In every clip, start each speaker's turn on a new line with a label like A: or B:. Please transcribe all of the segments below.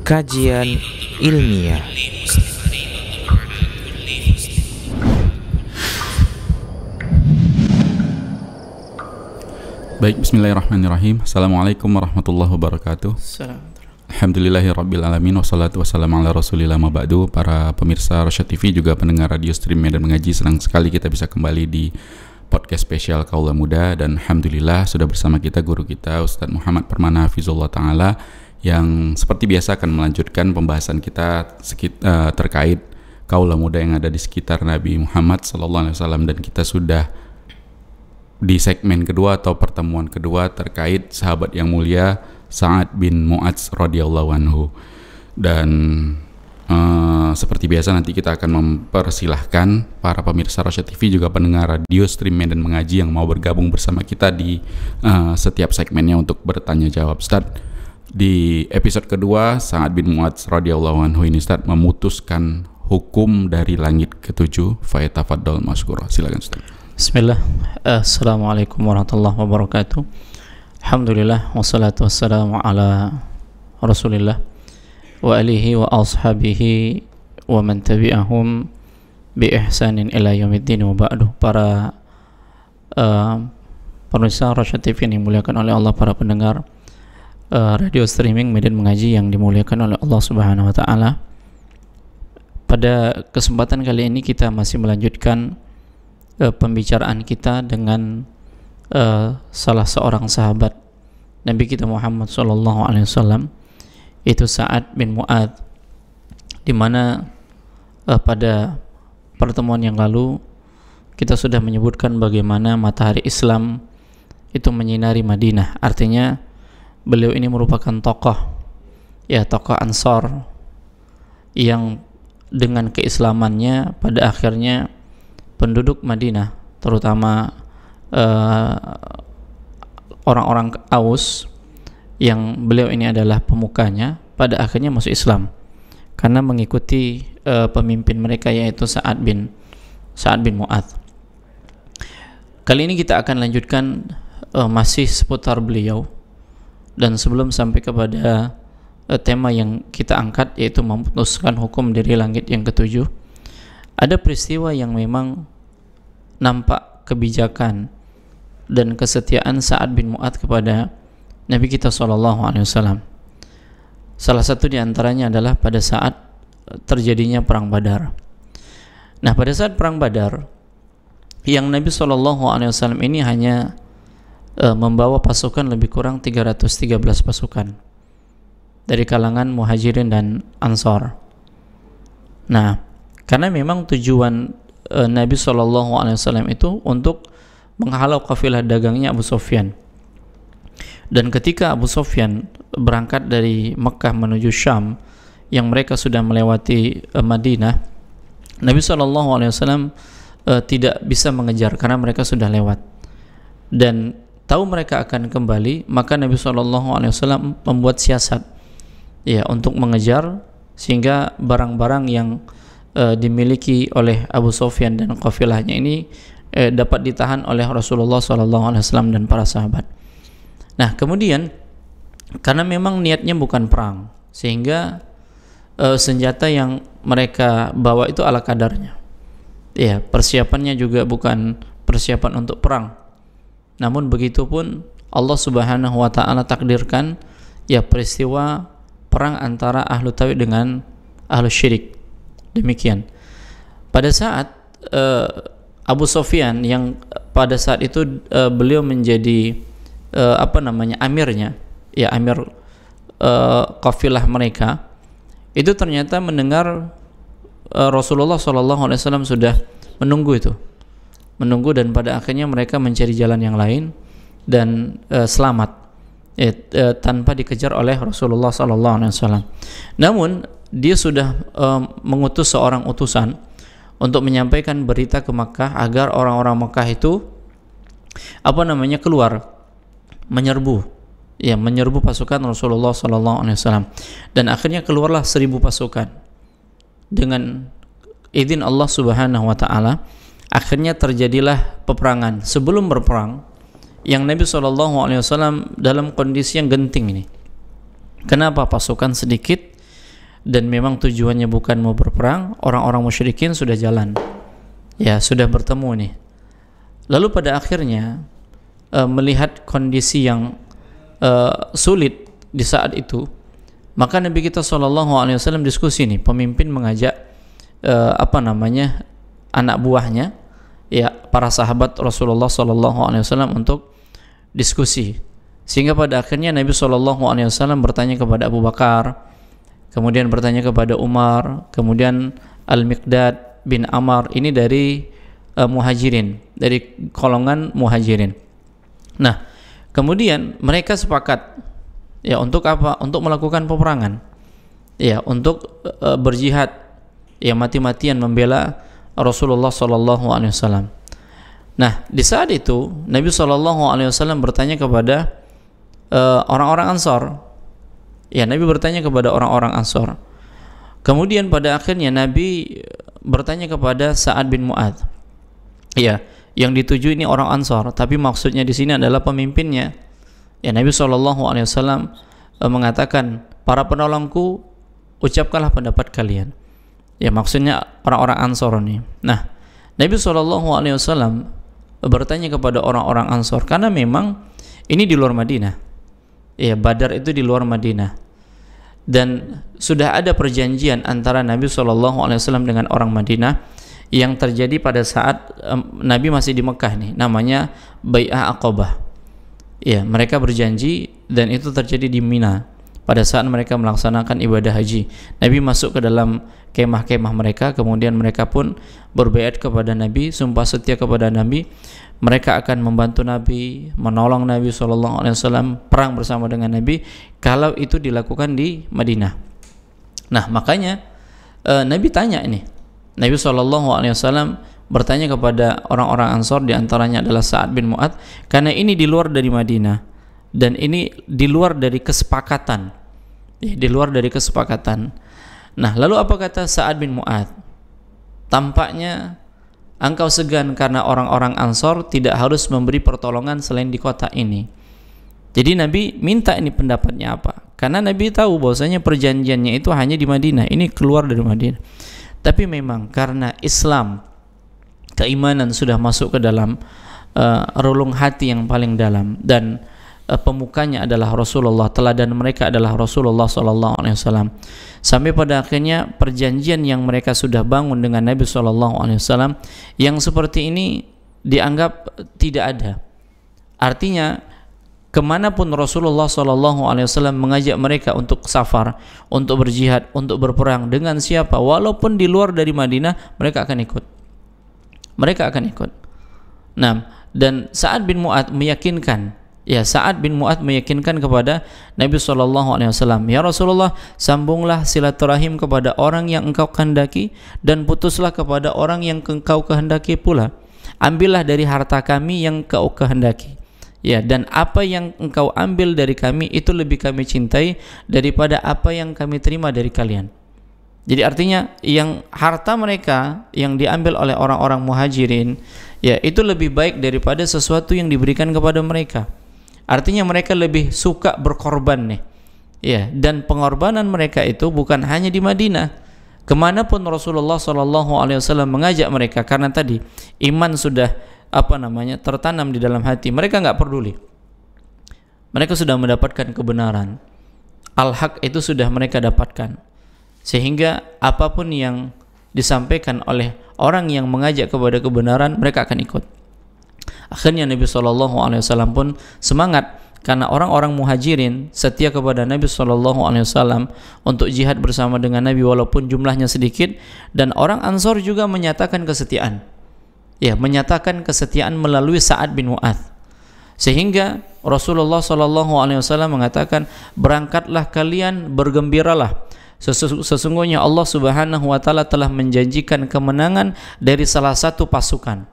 A: Kajian ilmiah.
B: Baik, bismillahirrahmanirrahim. Assalamualaikum warahmatullahi wabarakatuh. Alhamdulillahirrabbilalamin. Wassalatu wassalamu ala rasulillah ma ba'du. Para pemirsa Rosyad TV, juga pendengar radio stream Medan Mengaji, senang sekali kita bisa kembali di podcast spesial Kaula Muda. Dan Alhamdulillah sudah bersama kita guru kita Ustadz Muhammad Permana Hafizullah Ta'ala, yang seperti biasa akan melanjutkan pembahasan kita terkait Kaula Muda yang ada di sekitar Nabi Muhammad SAW. Dan kita sudah di segmen kedua atau pertemuan kedua terkait sahabat yang mulia Sa'ad bin Mu'adz radhiyallahu anhu. Dan seperti biasa nanti kita akan mempersilahkan para pemirsa Rosyad TV, juga pendengar radio stream Medan Mengaji yang mau bergabung bersama kita di setiap segmennya untuk bertanya jawab. Ustaz, di episode kedua Sa'ad bin Mu'adz radhiyallahu anhu ini, Ustaz, memutuskan hukum dari langit ketujuh. Fayatafaddal masykurah. Silakan, Ustaz.
C: Bismillah. Assalamualaikum warahmatullahi wabarakatuh. Alhamdulillah, wassalatu wassalamu ala rasulillah wa alihi wa ashabihi wa man tabi'ahum bi ihsanin ila yaumiddin wa ba'du. Para pemirsa Rosyad TV yang dimuliakan oleh Allah, para pendengar radio streaming Medan Mengaji yang dimuliakan oleh Allah Subhanahu wa taala. Pada kesempatan kali ini kita masih melanjutkan pembicaraan kita dengan salah seorang sahabat Nabi kita Muhammad SAW, itu Sa'ad bin Mu'adz, di mana pada pertemuan yang lalu kita sudah menyebutkan bagaimana matahari Islam itu menyinari Madinah. Artinya beliau ini merupakan tokoh Ansor yang dengan keislamannya pada akhirnya penduduk Madinah, terutama orang-orang Aus yang beliau ini adalah pemukanya, pada akhirnya masuk Islam karena mengikuti pemimpin mereka, yaitu Sa'ad bin Mu'adz. Kali ini kita akan lanjutkan masih seputar beliau, dan sebelum sampai kepada tema yang kita angkat, yaitu memutuskan hukum dari langit yang ketujuh, ada peristiwa yang memang nampak kebijakan dan kesetiaan Sa'ad bin Mu'adz kepada Nabi kita SAW. Salah satu di antaranya adalah pada saat terjadinya perang Badar. Nah, pada saat perang Badar, yang Nabi SAW ini hanya membawa pasukan lebih kurang 313 pasukan dari kalangan Muhajirin dan Ansor. Nah, karena memang tujuan Nabi SAW itu untuk menghalau kafilah dagangnya Abu Sufyan. Dan ketika Abu Sufyan berangkat dari Mekah menuju Syam, yang mereka sudah melewati Madinah, Nabi SAW tidak bisa mengejar karena mereka sudah lewat. Dan tahu mereka akan kembali, maka Nabi SAW membuat siasat untuk mengejar, sehingga barang-barang yang dimiliki oleh Abu Sufyan dan kafilahnya ini dapat ditahan oleh Rasulullah SAW dan para sahabat. Nah, kemudian karena memang niatnya bukan perang, sehingga senjata yang mereka bawa itu ala kadarnya. Persiapannya juga bukan persiapan untuk perang. Namun begitupun Allah Subhanahu wa taala takdirkan peristiwa perang antara ahlu tauhid dengan ahlu syirik. Demikian. Pada saat Abu Sufyan, yang pada saat itu beliau menjadi amirnya, amir kafilah mereka, itu ternyata mendengar Rasulullah SAW sudah menunggu, dan pada akhirnya mereka mencari jalan yang lain dan selamat tanpa dikejar oleh Rasulullah SAW. Namun dia sudah mengutus seorang utusan untuk menyampaikan berita ke Makkah agar orang-orang Makkah itu keluar menyerbu pasukan Rasulullah SAW. Dan akhirnya keluarlah 1000 pasukan dengan izin Allah Subhanahu wa taala. Akhirnya terjadilah peperangan. Sebelum berperang, yang Nabi SAW dalam kondisi yang genting ini. Kenapa? Pasukan sedikit, dan memang tujuannya bukan mau berperang, orang-orang musyrikin sudah jalan, ya sudah bertemu nih. Lalu pada akhirnya melihat kondisi yang sulit di saat itu, maka Nabi kita SAW diskusi nih, pemimpin mengajak anak buahnya, ya para sahabat Rasulullah SAW untuk diskusi, sehingga pada akhirnya Nabi SAW bertanya kepada Abu Bakar, kemudian bertanya kepada Umar, kemudian Al-Miqdad bin Amr, ini dari Muhajirin, dari golongan Muhajirin. Nah, kemudian mereka sepakat, ya untuk apa? Untuk melakukan peperangan, ya untuk berjihad, ya mati-matian membela Rasulullah SAW. Nah, di saat itu Nabi SAW bertanya kepada orang-orang Ansor. Ya, Nabi bertanya kepada orang-orang Ansor. Kemudian pada akhirnya Nabi bertanya kepada Sa'ad bin Mu'adz. Ya, yang dituju ini orang Ansor, tapi maksudnya di sini adalah pemimpinnya. Ya, Nabi SAW mengatakan, para penolongku, ucapkanlah pendapat kalian. Ya, maksudnya orang-orang Ansor ini. Nah, Nabi SAW bertanya kepada orang-orang Ansor, karena memang ini di luar Madinah. Ya, Badar itu di luar Madinah, dan sudah ada perjanjian antara Nabi SAW dengan orang Madinah yang terjadi pada saat Nabi masih di Mekah nih, namanya Bai'ah Aqabah. Ya, mereka berjanji, dan itu terjadi di Mina pada saat mereka melaksanakan ibadah haji. Nabi masuk ke dalam kemah-kemah mereka, kemudian mereka pun berbaiat kepada Nabi, sumpah setia kepada Nabi. Mereka akan membantu Nabi, menolong Nabi SAW, perang bersama dengan Nabi kalau itu dilakukan di Madinah. Nah, makanya Nabi tanya ini, Nabi SAW bertanya kepada orang-orang Ansor, diantaranya adalah Sa'ad bin Mu'adz, karena ini di luar dari Madinah dan ini di luar dari kesepakatan, ya, di luar dari kesepakatan. Nah, lalu apa kata Sa'ad bin Mu'adz? Tampaknya engkau segan karena orang-orang Ansor tidak harus memberi pertolongan selain di kota ini. Jadi Nabi minta ini pendapatnya apa? Karena Nabi tahu bahwasanya perjanjiannya itu hanya di Madinah, ini keluar dari Madinah. Tapi memang karena Islam, keimanan sudah masuk ke dalam relung hati yang paling dalam, dan pemukanya adalah Rasulullah, teladan mereka adalah Rasulullah SAW. Sampai pada akhirnya perjanjian yang mereka sudah bangun dengan Nabi SAW yang seperti ini dianggap tidak ada. Artinya kemanapun Rasulullah SAW mengajak mereka untuk safar, untuk berjihad, untuk berperang dengan siapa, walaupun di luar dari Madinah, mereka akan ikut. Mereka akan ikut. Nah, dan Sa'ad bin Mu'adz meyakinkan, ya Sa'ad bin Mu'adz meyakinkan kepada Nabi SAW, ya Rasulullah, sambunglah silaturahim kepada orang yang engkau kehendaki, dan putuslah kepada orang yang engkau kehendaki pula. Ambillah dari harta kami yang kau kehendaki. Ya, dan apa yang engkau ambil dari kami itu lebih kami cintai daripada apa yang kami terima dari kalian. Jadi artinya yang harta mereka yang diambil oleh orang-orang Muhajirin, ya itu lebih baik daripada sesuatu yang diberikan kepada mereka. Artinya mereka lebih suka berkorban nih. Ya, dan pengorbanan mereka itu bukan hanya di Madinah. Kemanapun Rasulullah SAW mengajak mereka, karena tadi iman sudah tertanam di dalam hati, mereka nggak peduli. Mereka sudah mendapatkan kebenaran, al-haq itu sudah mereka dapatkan, sehingga apapun yang disampaikan oleh orang yang mengajak kepada kebenaran, mereka akan ikut. Akhirnya Nabi SAW pun semangat, karena orang-orang Muhajirin setia kepada Nabi SAW untuk jihad bersama dengan Nabi walaupun jumlahnya sedikit, dan orang Ansor juga menyatakan kesetiaan. Ya, menyatakan kesetiaan melalui Sa'ad bin Mu'adz, sehingga Rasulullah SAW mengatakan, berangkatlah kalian, bergembiralah, sesungguhnya Allah Subhanahu wa Ta'ala telah menjanjikan kemenangan dari salah satu pasukan,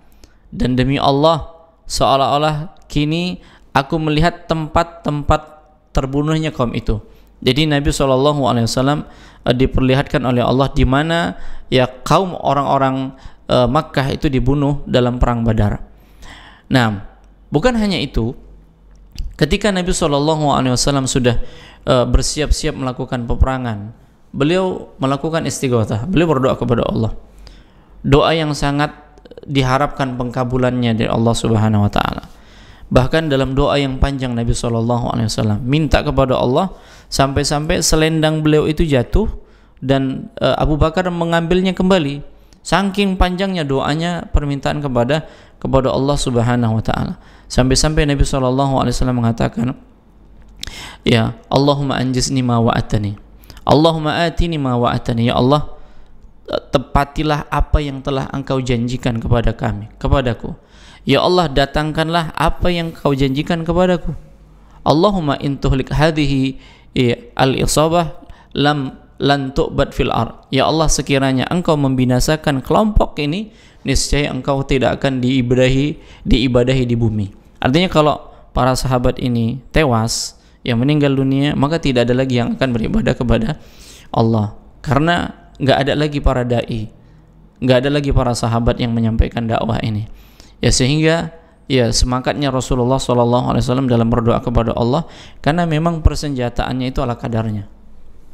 C: dan demi Allah seolah-olah kini aku melihat tempat-tempat terbunuhnya kaum itu. Jadi Nabi SAW diperlihatkan oleh Allah di mana ya kaum orang-orang Makkah itu dibunuh dalam perang Badar. Nah, bukan hanya itu, ketika Nabi SAW sudah bersiap-siap melakukan peperangan, beliau melakukan istighatsah, beliau berdoa kepada Allah. Doa yang sangat diharapkan pengkabulannya dari Allah Subhanahu wa taala. Bahkan dalam doa yang panjang Nabi SAW minta kepada Allah sampai-sampai selendang beliau itu jatuh dan Abu Bakar mengambilnya kembali. Saking panjangnya doanya, permintaan kepada Allah Subhanahu wa taala. Sampai-sampai Nabi SAW mengatakan, ya Allahumma anjizni ma wa'atani, Allahumma atini ma wa'atani, ya Allah tepatilah apa yang telah engkau janjikan kepadaku. Ya Allah, datangkanlah apa yang kau janjikan kepadaku. Allahumma in tuhlik hadhihi al-isabah lan tu'bad fil ard. Ya Allah, sekiranya engkau membinasakan kelompok ini, niscaya engkau tidak akan diibadahi di bumi. Artinya kalau para sahabat ini tewas, yang meninggal dunia, maka tidak ada lagi yang akan beribadah kepada Allah, karena nggak ada lagi para dai, nggak ada lagi para sahabat yang menyampaikan dakwah ini. Ya, sehingga ya semangatnya Rasulullah SAW dalam berdoa kepada Allah, karena memang persenjataannya itu ala kadarnya.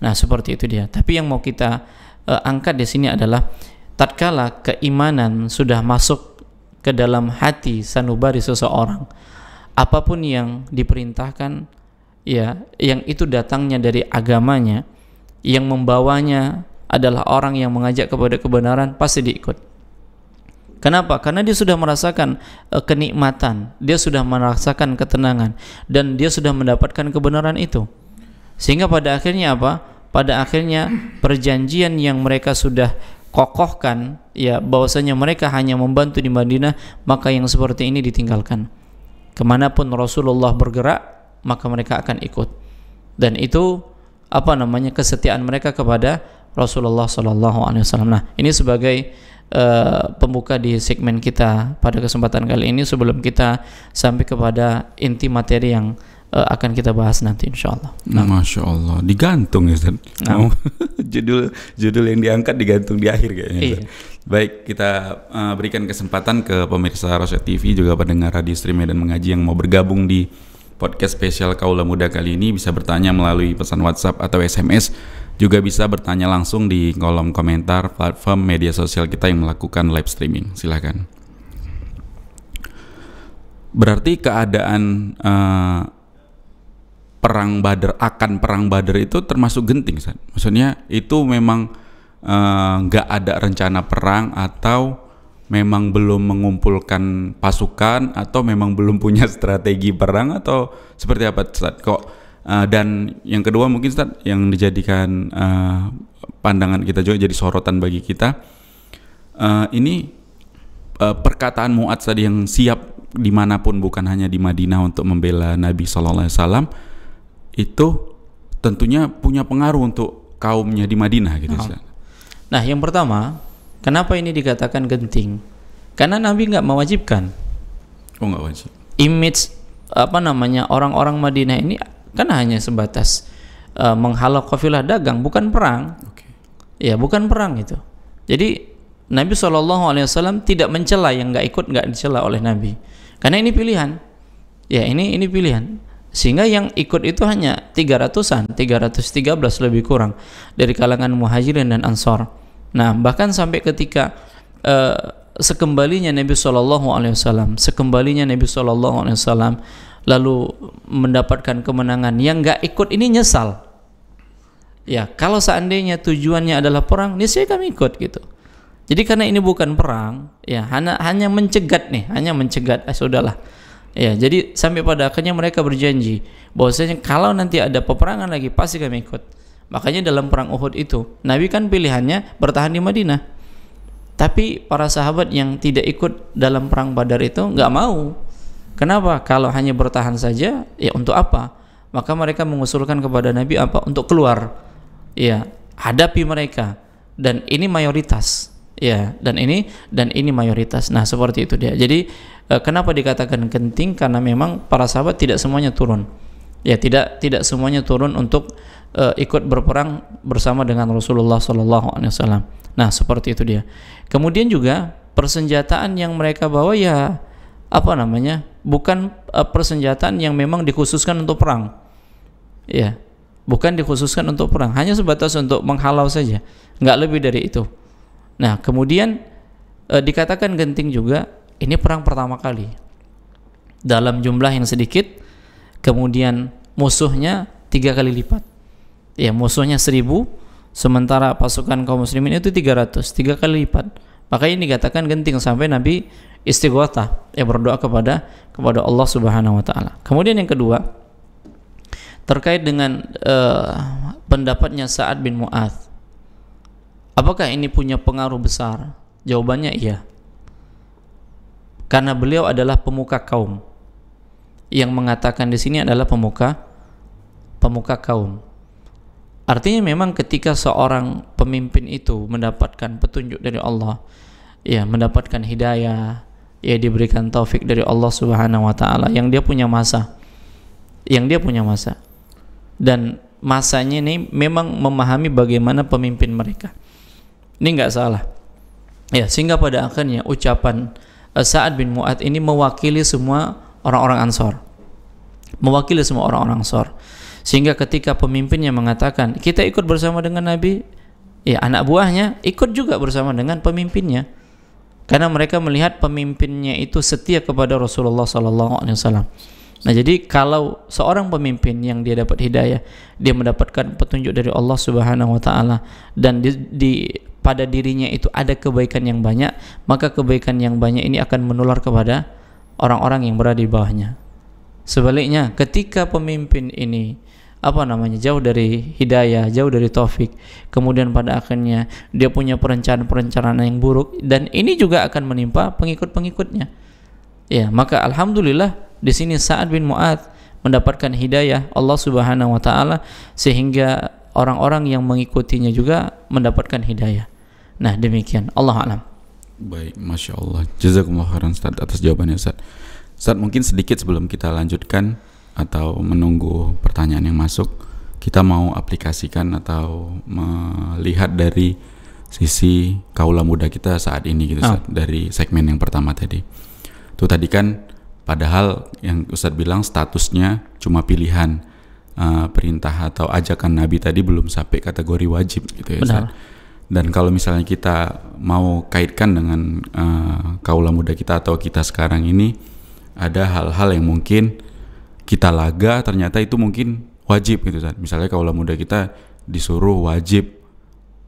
C: Nah, seperti itu dia. Tapi yang mau kita angkat di sini adalah tatkala keimanan sudah masuk ke dalam hati sanubari seseorang, apapun yang diperintahkan, ya, yang itu datangnya dari agamanya, yang membawanya adalah orang yang mengajak kepada kebenaran, pasti diikut. Kenapa? Karena dia sudah merasakan kenikmatan, dia sudah merasakan ketenangan, dan dia sudah mendapatkan kebenaran itu. Sehingga pada akhirnya apa? Pada akhirnya perjanjian yang mereka sudah kokohkan, ya, bahwasanya mereka hanya membantu di Madinah, maka yang seperti ini ditinggalkan. Kemanapun Rasulullah bergerak, maka mereka akan ikut. Dan itu kesetiaan mereka kepada Rasulullah SAW. Nah, ini sebagai pembuka di segmen kita pada kesempatan kali ini, sebelum kita sampai kepada inti materi yang akan kita bahas nanti insyaallah.
B: Masya Allah, digantung ya Ustaz. Judul yang diangkat digantung di akhir kayaknya. Iya. Baik, kita berikan kesempatan ke pemirsa Rosyad TV, juga pendengar radio stream dan mengaji yang mau bergabung di podcast spesial Kaula Muda kali ini, bisa bertanya melalui pesan WhatsApp atau SMS. Juga bisa bertanya langsung di kolom komentar platform media sosial kita yang melakukan live streaming. Silakan. Berarti keadaan perang Badar itu termasuk genting, Ustaz? Maksudnya itu memang nggak ada rencana perang, atau memang belum mengumpulkan pasukan, atau memang belum punya strategi perang, atau seperti apa, Ustaz? Dan yang kedua mungkin, Ustaz, yang dijadikan pandangan kita juga jadi sorotan bagi kita, ini perkataan Mu'adz tadi yang siap dimanapun, bukan hanya di Madinah, untuk membela Nabi SAW, itu tentunya punya pengaruh untuk kaumnya di Madinah gitu.
C: Nah, yang pertama, kenapa ini dikatakan genting? Karena Nabi nggak mewajibkan.
B: Oh, nggak wajib.
C: Image orang-orang Madinah ini kan hanya sebatas menghalau kafilah dagang, bukan perang. Ya, bukan perang itu. Jadi Nabi SAW tidak mencela yang nggak ikut, nggak dicela oleh Nabi, karena ini pilihan. Ya, ini pilihan. Sehingga yang ikut itu hanya 300-an, 313 lebih kurang dari kalangan Muhajirin dan Ansor. Nah, bahkan sampai ketika sekembalinya Nabi SAW lalu mendapatkan kemenangan, yang nggak ikut ini nyesal. Ya, kalau seandainya tujuannya adalah perang, niscaya kami ikut gitu. Jadi karena ini bukan perang, ya hanya mencegat nih, sudahlah. Ya, jadi sampai pada akhirnya mereka berjanji bahwasanya kalau nanti ada peperangan lagi pasti kami ikut. Makanya dalam perang Uhud itu Nabi kan pilihannya bertahan di Madinah. Tapi para sahabat yang tidak ikut dalam perang Badar itu nggak mau. Kenapa? Kalau hanya bertahan saja, ya untuk apa? Maka mereka mengusulkan kepada Nabi apa? Untuk keluar. Ya, hadapi mereka. Dan ini mayoritas. Ya, dan ini mayoritas. Nah, seperti itu dia. Jadi kenapa dikatakan genting? Karena memang para sahabat tidak semuanya turun. Ya, tidak semuanya turun untuk ikut berperang bersama dengan Rasulullah SAW. Nah, seperti itu dia. Kemudian juga persenjataan yang mereka bawa, ya bukan persenjataan yang memang dikhususkan untuk perang. Ya, bukan dikhususkan untuk perang, hanya sebatas untuk menghalau saja, nggak lebih dari itu. Nah, kemudian dikatakan genting juga, ini perang pertama kali dalam jumlah yang sedikit, kemudian musuhnya 3 kali lipat. Ya, musuhnya 1000, sementara pasukan kaum muslimin itu 300, 3 kali lipat. Makanya ini dikatakan genting sampai Nabi istighatsah, berdoa kepada Allah Subhanahu wa taala. Kemudian yang kedua, terkait dengan pendapatnya Sa'ad bin Mu'adz. Apakah ini punya pengaruh besar? Jawabannya iya. Karena beliau adalah pemuka kaum. Yang mengatakan di sini adalah pemuka kaum. Artinya memang ketika seorang pemimpin itu mendapatkan petunjuk dari Allah, ya, mendapatkan hidayah, ya, diberikan taufik dari Allah Subhanahu wa taala, yang dia punya masa. Dan masanya ini memang memahami bagaimana pemimpin mereka. Ini enggak salah. Ya, sehingga pada akhirnya ucapan Sa'ad bin Mu'adz ini mewakili semua orang-orang Ansor. Sehingga ketika pemimpinnya mengatakan kita ikut bersama dengan Nabi, ya, anak buahnya ikut juga bersama dengan pemimpinnya, karena mereka melihat pemimpinnya itu setia kepada Rasulullah SAW. Nah, jadi kalau seorang pemimpin yang dia dapat hidayah, dia mendapatkan petunjuk dari Allah Subhanahu wa taala, dan pada dirinya itu ada kebaikan yang banyak, maka kebaikan yang banyak ini akan menular kepada orang-orang yang berada di bawahnya. Sebaliknya, ketika pemimpin ini jauh dari hidayah, jauh dari taufik, kemudian pada akhirnya dia punya perencanaan yang buruk, dan ini juga akan menimpa pengikut-pengikutnya. Ya, maka alhamdulillah di sini Sa'ad bin Mu'adz mendapatkan hidayah Allah Subhanahu wa taala, sehingga orang-orang yang mengikutinya juga mendapatkan hidayah. Nah, demikian. Allah a'lam.
B: Baik, Masya Allah. Jazakumullah khairan Ustaz atas jawabannya, Ustaz. Ustaz, mungkin sedikit sebelum kita lanjutkan atau menunggu pertanyaan yang masuk, kita mau aplikasikan atau melihat dari sisi kaula muda kita saat ini gitu, Ustaz, dari segmen yang pertama tadi. Itu tadi kan padahal yang Ustaz bilang statusnya cuma pilihan, perintah atau ajakan Nabi tadi belum sampai kategori wajib gitu ya, Ustaz. Dan kalau misalnya kita mau kaitkan dengan kaula muda kita atau kita sekarang ini, ada hal-hal yang mungkin kita laga ternyata itu mungkin wajib gitu, Ustaz. Misalnya kaula muda kita disuruh wajib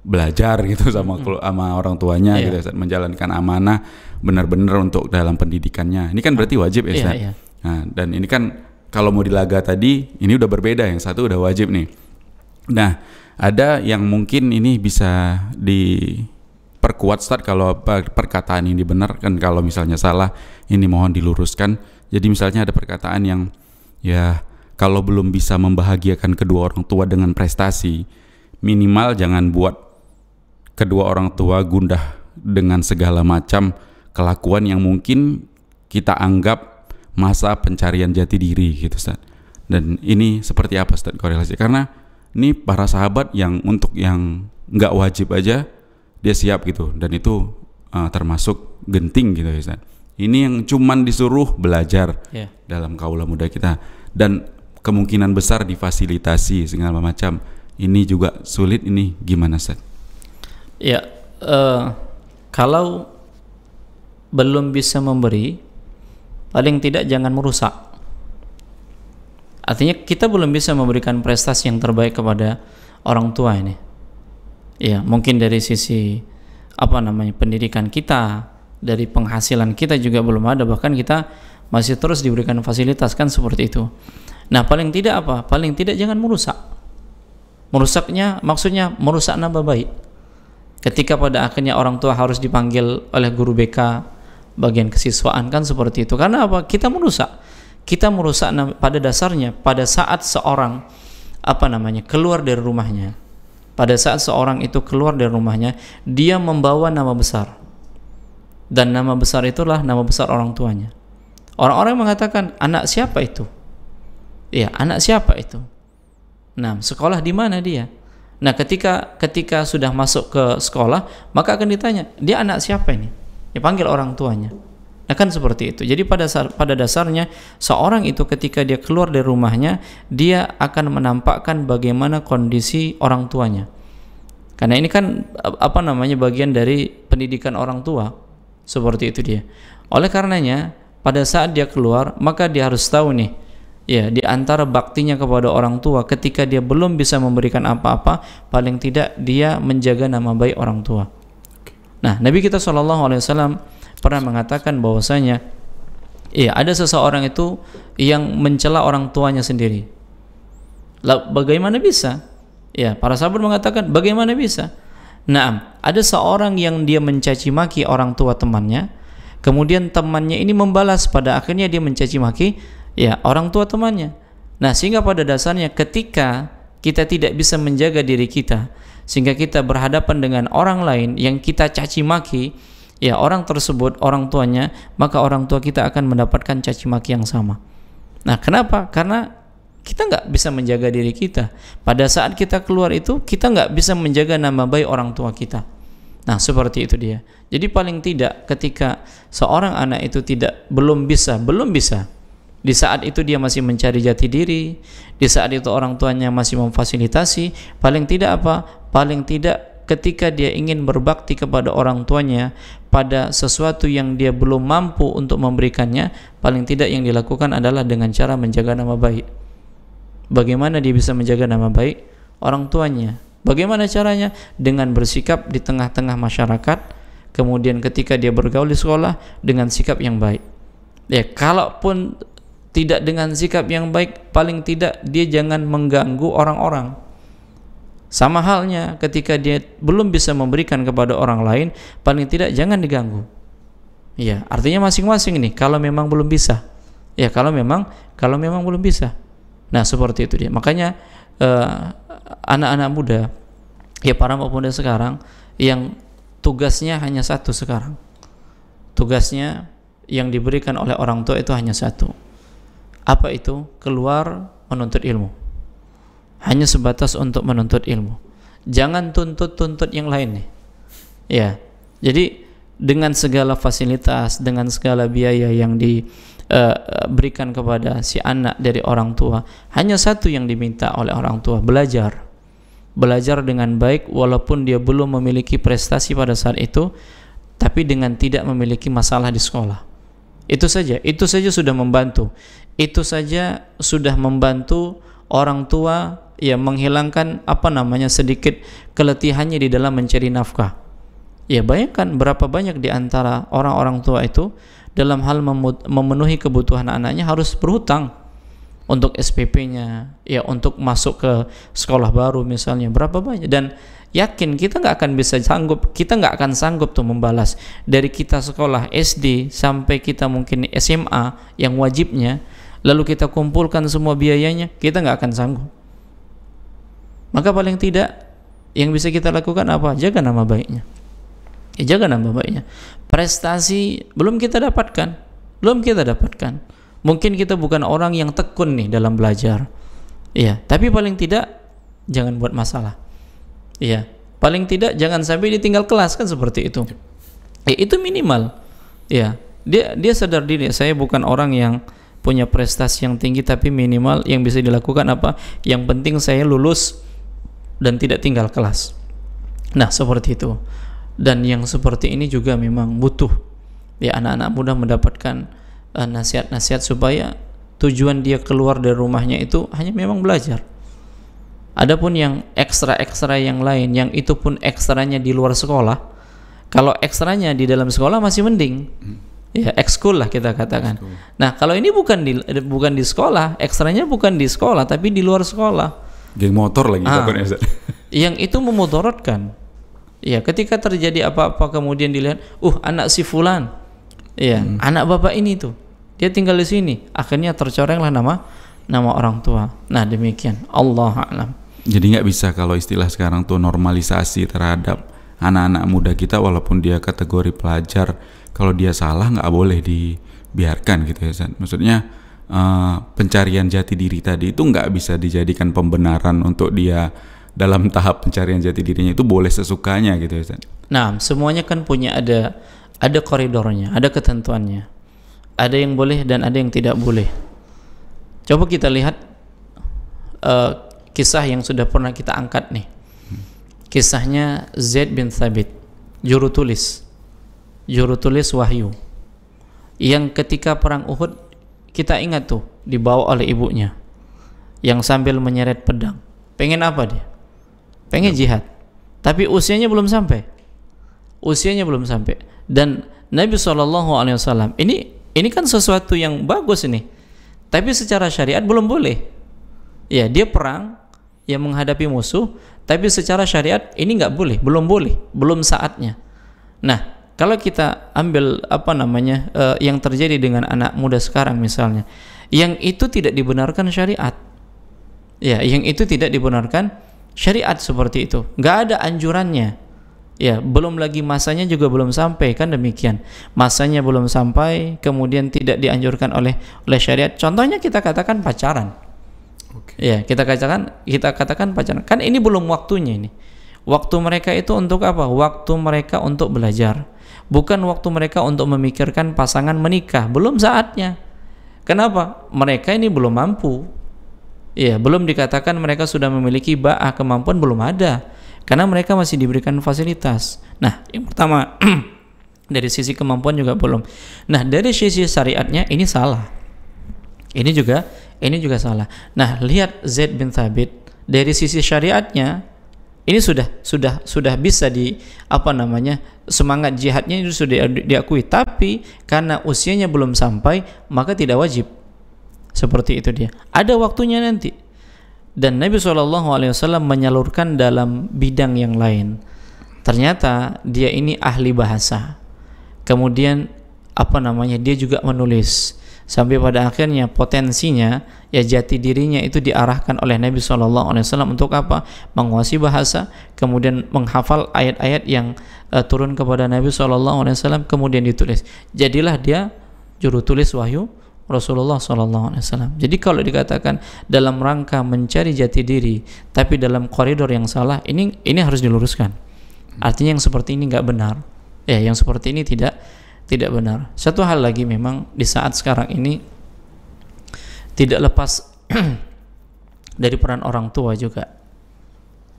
B: belajar gitu sama orang tuanya, gitu, Ustaz, menjalankan amanah benar-benar untuk dalam pendidikannya. Ini kan berarti wajib ya, Ustaz. Nah, dan ini kan kalau mau dilaga tadi ini udah berbeda, yang satu udah wajib nih. Nah, ada yang mungkin ini bisa diperkuat, Ustaz, kalau perkataan ini benar, kan kalau misalnya salah ini mohon diluruskan. Jadi misalnya ada perkataan yang ya kalau belum bisa membahagiakan kedua orang tua dengan prestasi, minimal jangan buat kedua orang tua gundah dengan segala macam kelakuan yang mungkin kita anggap masa pencarian jati diri gitu, Ustaz. Dan ini seperti apa, Ustaz, korelasi? Karena ini para sahabat yang untuk yang nggak wajib aja dia siap gitu, dan itu termasuk genting gitu, Ustaz. Ini yang cuman disuruh belajar dalam kaula muda kita, dan kemungkinan besar difasilitasi segala macam. Ini juga sulit, ini gimana, Ustaz?
C: Ya, kalau belum bisa memberi, paling tidak jangan merusak. Artinya kita belum bisa memberikan prestasi yang terbaik kepada orang tua ini. Ya, mungkin dari sisi pendidikan kita, dari penghasilan kita juga belum ada, bahkan kita masih terus diberikan fasilitas, kan seperti itu. Nah, paling tidak paling tidak jangan merusak. Merusaknya maksudnya merusak nama baik. Ketika pada akhirnya orang tua harus dipanggil oleh guru BK bagian kesiswaan, kan seperti itu. Karena apa? Kita merusak pada dasarnya pada saat seorang keluar dari rumahnya. Pada saat seorang itu keluar dari rumahnya, dia membawa nama besar. Dan nama besar itulah nama besar orang tuanya. Orang-orang mengatakan, anak siapa itu? Ya, anak siapa itu? Nah, sekolah di mana dia? Nah, ketika sudah masuk ke sekolah, maka akan ditanya, dia anak siapa ini? Dipanggil orang tuanya. Nah kan seperti itu. Jadi pada dasarnya seorang itu ketika dia keluar dari rumahnya, dia akan menampakkan bagaimana kondisi orang tuanya. Karena ini kan bagian dari pendidikan orang tua. Seperti itu dia. Oleh karenanya pada saat dia keluar, maka dia harus tahu nih, ya, di antara baktinya kepada orang tua ketika dia belum bisa memberikan apa-apa, paling tidak dia menjaga nama baik orang tua. Nah, Nabi kita SAW pernah mengatakan bahwasanya, ya, ada seseorang itu yang mencela orang tuanya sendiri. Bagaimana bisa? Ya, para sahabat mengatakan, bagaimana bisa? Nah, ada seorang yang dia mencaci maki orang tua temannya, kemudian temannya ini membalas, pada akhirnya dia mencaci maki, ya, orang tua temannya. Nah, sehingga pada dasarnya ketika kita tidak bisa menjaga diri kita, sehingga kita berhadapan dengan orang lain yang kita caci maki, ya, orang tersebut orang tuanya, maka orang tua kita akan mendapatkan caci maki yang sama. Nah, kenapa? Karena kita nggak bisa menjaga diri kita. Pada saat kita keluar itu, kita nggak bisa menjaga nama baik orang tua kita. Nah, seperti itu dia. Jadi paling tidak ketika seorang anak itu belum bisa di saat itu dia masih mencari jati diri, di saat itu orang tuanya masih memfasilitasi, paling tidak ketika dia ingin berbakti kepada orang tuanya pada sesuatu yang dia belum mampu untuk memberikannya, paling tidak yang dilakukan adalah dengan cara menjaga nama baik. Bagaimana dia bisa menjaga nama baik orang tuanya? Bagaimana caranya? Dengan bersikap di tengah-tengah masyarakat, kemudian ketika dia bergaul di sekolah dengan sikap yang baik. Ya, kalaupun tidak dengan sikap yang baik, paling tidak dia jangan mengganggu orang-orang. Sama halnya ketika dia belum bisa memberikan kepada orang lain, paling tidak jangan diganggu. Ya, artinya masing-masing nih, kalau memang belum bisa. Ya, kalau memang belum bisa. Nah, seperti itu dia. Makanya anak-anak muda, ya, para pemuda sekarang yang tugasnya hanya satu sekarang. Tugasnya yang diberikan oleh orang tua itu hanya satu. Apa itu? Keluar menuntut ilmu. Hanya sebatas untuk menuntut ilmu. Jangan tuntut yang lain nih. Ya. Jadi dengan segala fasilitas, dengan segala biaya yang diberikan kepada si anak dari orang tua, hanya satu yang diminta oleh orang tua, belajar dengan baik walaupun dia belum memiliki prestasi pada saat itu, tapi dengan tidak memiliki masalah di sekolah. Itu saja sudah membantu. Itu saja sudah membantu orang tua, ya, menghilangkan sedikit keletihannya di dalam mencari nafkah. Ya, bayangkan berapa banyak di antara orang-orang tua itu dalam hal memenuhi kebutuhan anaknya harus berhutang untuk SPP-nya, ya, untuk masuk ke sekolah baru misalnya, berapa banyak. Dan yakin kita nggak akan sanggup tuh membalas dari kita sekolah SD sampai kita mungkin SMA yang wajibnya, lalu kita kumpulkan semua biayanya, kita nggak akan sanggup. Maka paling tidak yang bisa kita lakukan apa? Jaga nama baiknya. Jaga nama baiknya. Prestasi belum kita dapatkan. Mungkin kita bukan orang yang tekun nih dalam belajar. Iya, tapi paling tidak jangan buat masalah. Iya, paling tidak jangan sampai ditinggal kelas, kan seperti itu. Itu minimal. Ya, dia sadar diri, saya bukan orang yang punya prestasi yang tinggi, tapi minimal yang bisa dilakukan apa? Yang penting saya lulus dan tidak tinggal kelas. Nah, seperti itu. Dan yang seperti ini juga memang butuh, ya, anak-anak muda mendapatkan nasihat-nasihat supaya tujuan dia keluar dari rumahnya itu hanya memang belajar. Adapun yang ekstra yang lain, yang itu pun ekstranya di luar sekolah, kalau ekstranya di dalam sekolah masih mending, ya, ekskul lah kita katakan. Nah, kalau ini bukan di sekolah, ekstranya bukan di sekolah tapi di luar sekolah.
B: Geng motor lagi
C: yang itu memudaratkan. Ya, ketika terjadi apa-apa kemudian dilihat, anak si fulan, ya, anak bapak ini tuh, dia tinggal di sini, akhirnya tercorenglah nama orang tua. Nah, demikian. Allahu a'lam.
B: Jadi nggak bisa kalau istilah sekarang tuh normalisasi terhadap anak-anak muda kita, walaupun dia kategori pelajar, kalau dia salah nggak boleh dibiarkan gitu ya, San. Maksudnya pencarian jati diri tadi itu nggak bisa dijadikan pembenaran untuk dia dalam tahap pencarian jati dirinya, itu boleh sesukanya gitu ya, San.
C: Nah, semuanya kan punya ada koridornya, ada ketentuannya. ada yang boleh dan ada yang tidak boleh. Coba kita lihat kisah yang sudah pernah kita angkat nih. Kisahnya Zaid bin Thabit, juru tulis wahyu, yang ketika perang Uhud kita ingat tuh dibawa oleh ibunya yang sambil menyeret pedang. Pengen apa dia? Pengen jihad, tapi usianya belum sampai. Dan Nabi SAW ini kan sesuatu yang bagus ini, tapi secara syariat belum boleh. Ya, dia perang, ya menghadapi musuh, tapi secara syariat ini nggak boleh, belum saatnya. Nah, kalau kita ambil yang terjadi dengan anak muda sekarang misalnya, yang itu tidak dibenarkan syariat. Ya, yang itu tidak dibenarkan syariat seperti itu. Nggak ada anjurannya. Ya, belum lagi masanya juga belum sampai, kan demikian. Masanya belum sampai, kemudian tidak dianjurkan oleh syariat. Contohnya kita katakan pacaran. Ya, kita katakan pacaran. Kan ini belum waktunya ini. Waktu mereka itu untuk apa? Waktu mereka untuk belajar. Bukan waktu mereka untuk memikirkan pasangan menikah. Belum saatnya. Kenapa? Mereka ini belum mampu. Ya, belum dikatakan mereka sudah memiliki ba'ah, kemampuan belum ada. Karena mereka masih diberikan fasilitas. Nah, yang pertama dari sisi kemampuan juga belum. Nah, dari sisi syariatnya ini salah. Ini juga salah. Nah, lihat Zaid bin Thabit, dari sisi syariatnya ini sudah bisa semangat jihadnya itu sudah diakui, tapi karena usianya belum sampai maka tidak wajib. Seperti itu dia. Ada waktunya nanti. Dan Nabi SAW menyalurkan dalam bidang yang lain. Ternyata dia ini ahli bahasa. Kemudian dia juga menulis. Sampai pada akhirnya potensinya, ya jati dirinya itu diarahkan oleh Nabi SAW untuk apa? Menguasai bahasa, kemudian menghafal ayat-ayat yang turun kepada Nabi SAW, kemudian ditulis. Jadilah dia juru tulis wahyu Rasulullah SAW. Jadi kalau dikatakan dalam rangka mencari jati diri, tapi dalam koridor yang salah, ini harus diluruskan. Artinya yang seperti ini nggak benar. Ya, yang seperti ini tidak benar. Satu hal lagi, memang di saat sekarang ini tidak lepas dari peran orang tua juga.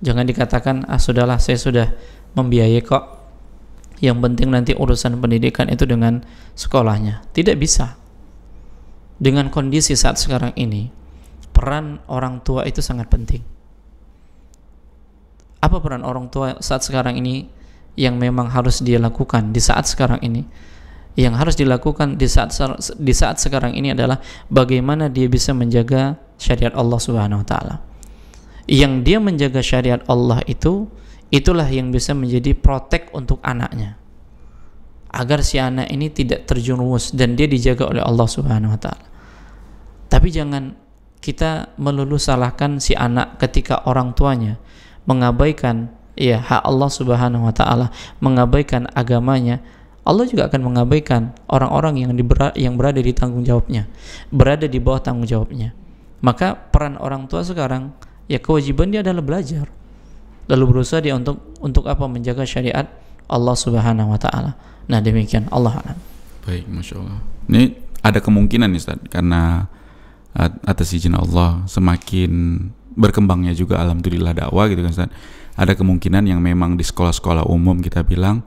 C: Jangan dikatakan sudahlah, saya sudah membiayai kok, yang penting nanti urusan pendidikan itu dengan sekolahnya. Tidak bisa. Dengan kondisi saat sekarang ini, peran orang tua itu sangat penting. Apa peran orang tua saat sekarang ini yang memang harus dia lakukan di saat sekarang ini? Yang harus dilakukan di saat sekarang ini adalah bagaimana dia bisa menjaga syariat Allah Subhanahu wa taala. Yang dia menjaga syariat Allah itulah yang bisa menjadi protek untuk anaknya. Agar si anak ini tidak terjerumus dan dia dijaga oleh Allah Subhanahu wa taala. Tapi jangan kita melulu salahkan si anak ketika orang tuanya mengabaikan hak Allah Subhanahu wa taala, mengabaikan agamanya. Allah juga akan mengabaikan orang-orang yang berada di tanggung jawabnya, berada di bawah tanggung jawabnya. Maka peran orang tua sekarang, kewajiban dia adalah belajar, lalu berusaha dia untuk apa? Menjaga syariat Allah Subhanahu wa taala. Nah, demikian, Allah a'lam.
B: Baik, Masya Allah. Ini ada kemungkinan nih Ustaz, karena atas izin Allah semakin berkembangnya juga alhamdulillah dakwah gitu kan Ustaz. Ada kemungkinan yang memang di sekolah-sekolah umum kita bilang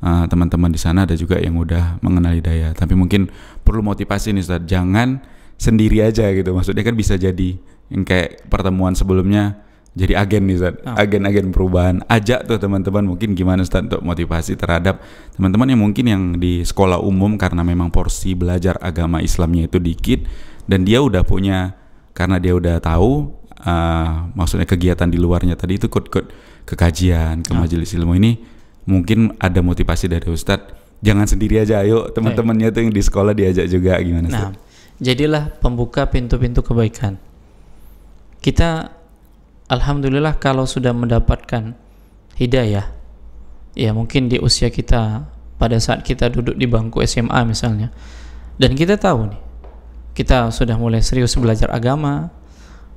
B: teman-teman di sana ada juga yang udah mengenal hidayah, tapi mungkin perlu motivasi nih Ustaz, jangan sendiri aja gitu. Maksudnya kan bisa jadi yang kayak pertemuan sebelumnya jadi agen nih Ustaz, agen-agen perubahan. Ajak tuh teman-teman, mungkin gimana Ustaz untuk motivasi terhadap teman-teman yang mungkin yang di sekolah umum karena memang porsi belajar agama Islamnya itu dikit, dan dia udah punya, karena dia udah tahu maksudnya kegiatan di luarnya tadi itu ikut ke kajian, ke majelis ilmu ini, mungkin ada motivasi dari Ustadz, jangan sendiri aja, ayo teman-temannya tuh yang di sekolah diajak juga, gimana Ustadz?
C: Nah, jadilah pembuka pintu-pintu kebaikan. Kita alhamdulillah kalau sudah mendapatkan hidayah, ya mungkin di usia kita pada saat kita duduk di bangku SMA misalnya, dan kita tahu nih, kita sudah mulai serius belajar agama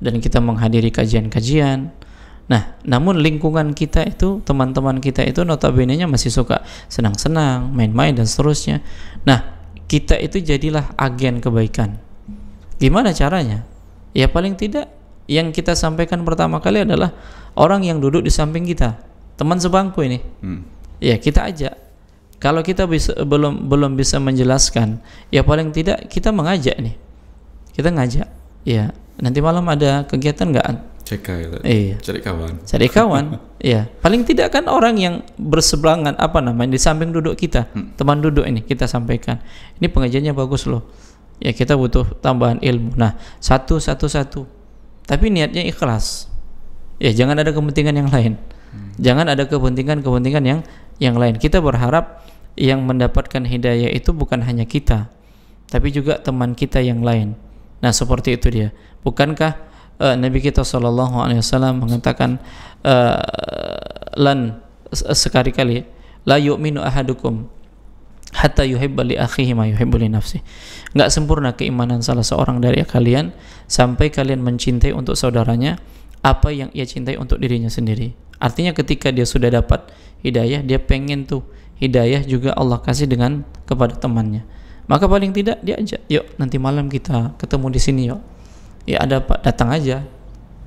C: dan kita menghadiri kajian-kajian. Nah, namun lingkungan kita itu, teman-teman kita itu notabene-nya masih suka senang-senang, main-main dan seterusnya. Nah, kita itu jadilah agen kebaikan. Gimana caranya? Ya paling tidak yang kita sampaikan pertama kali adalah orang yang duduk di samping kita, teman sebangku ini. Ya kita ajak. Kalau kita belum bisa menjelaskan, ya paling tidak kita mengajak nih. Kita ngajak. Ya, nanti malam ada kegiatan nggak?
B: Cari kawan.
C: Cari kawan. Ya, paling tidak kan orang yang berseberangan di samping duduk kita, teman duduk ini kita sampaikan. Ini pengajiannya bagus loh. Ya kita butuh tambahan ilmu. Nah, satu. Tapi niatnya ikhlas. Ya jangan ada kepentingan yang lain. Jangan ada kepentingan yang lain. Kita berharap yang mendapatkan hidayah itu bukan hanya kita, tapi juga teman kita yang lain. Nah seperti itu dia. Bukankah Nabi kita SAW mengatakan sekali-kali la yu'minu ahadukum hatta yuhibba li akhihi ma yuhibbu li nafsihi. Enggak sempurna keimanan salah seorang dari kalian sampai kalian mencintai untuk saudaranya apa yang ia cintai untuk dirinya sendiri. Artinya ketika dia sudah dapat hidayah, dia pengen tuh hidayah juga Allah kasih kepada temannya. Maka paling tidak diajak, yuk nanti malam kita ketemu di sini yuk. Ya ada Pak, datang aja.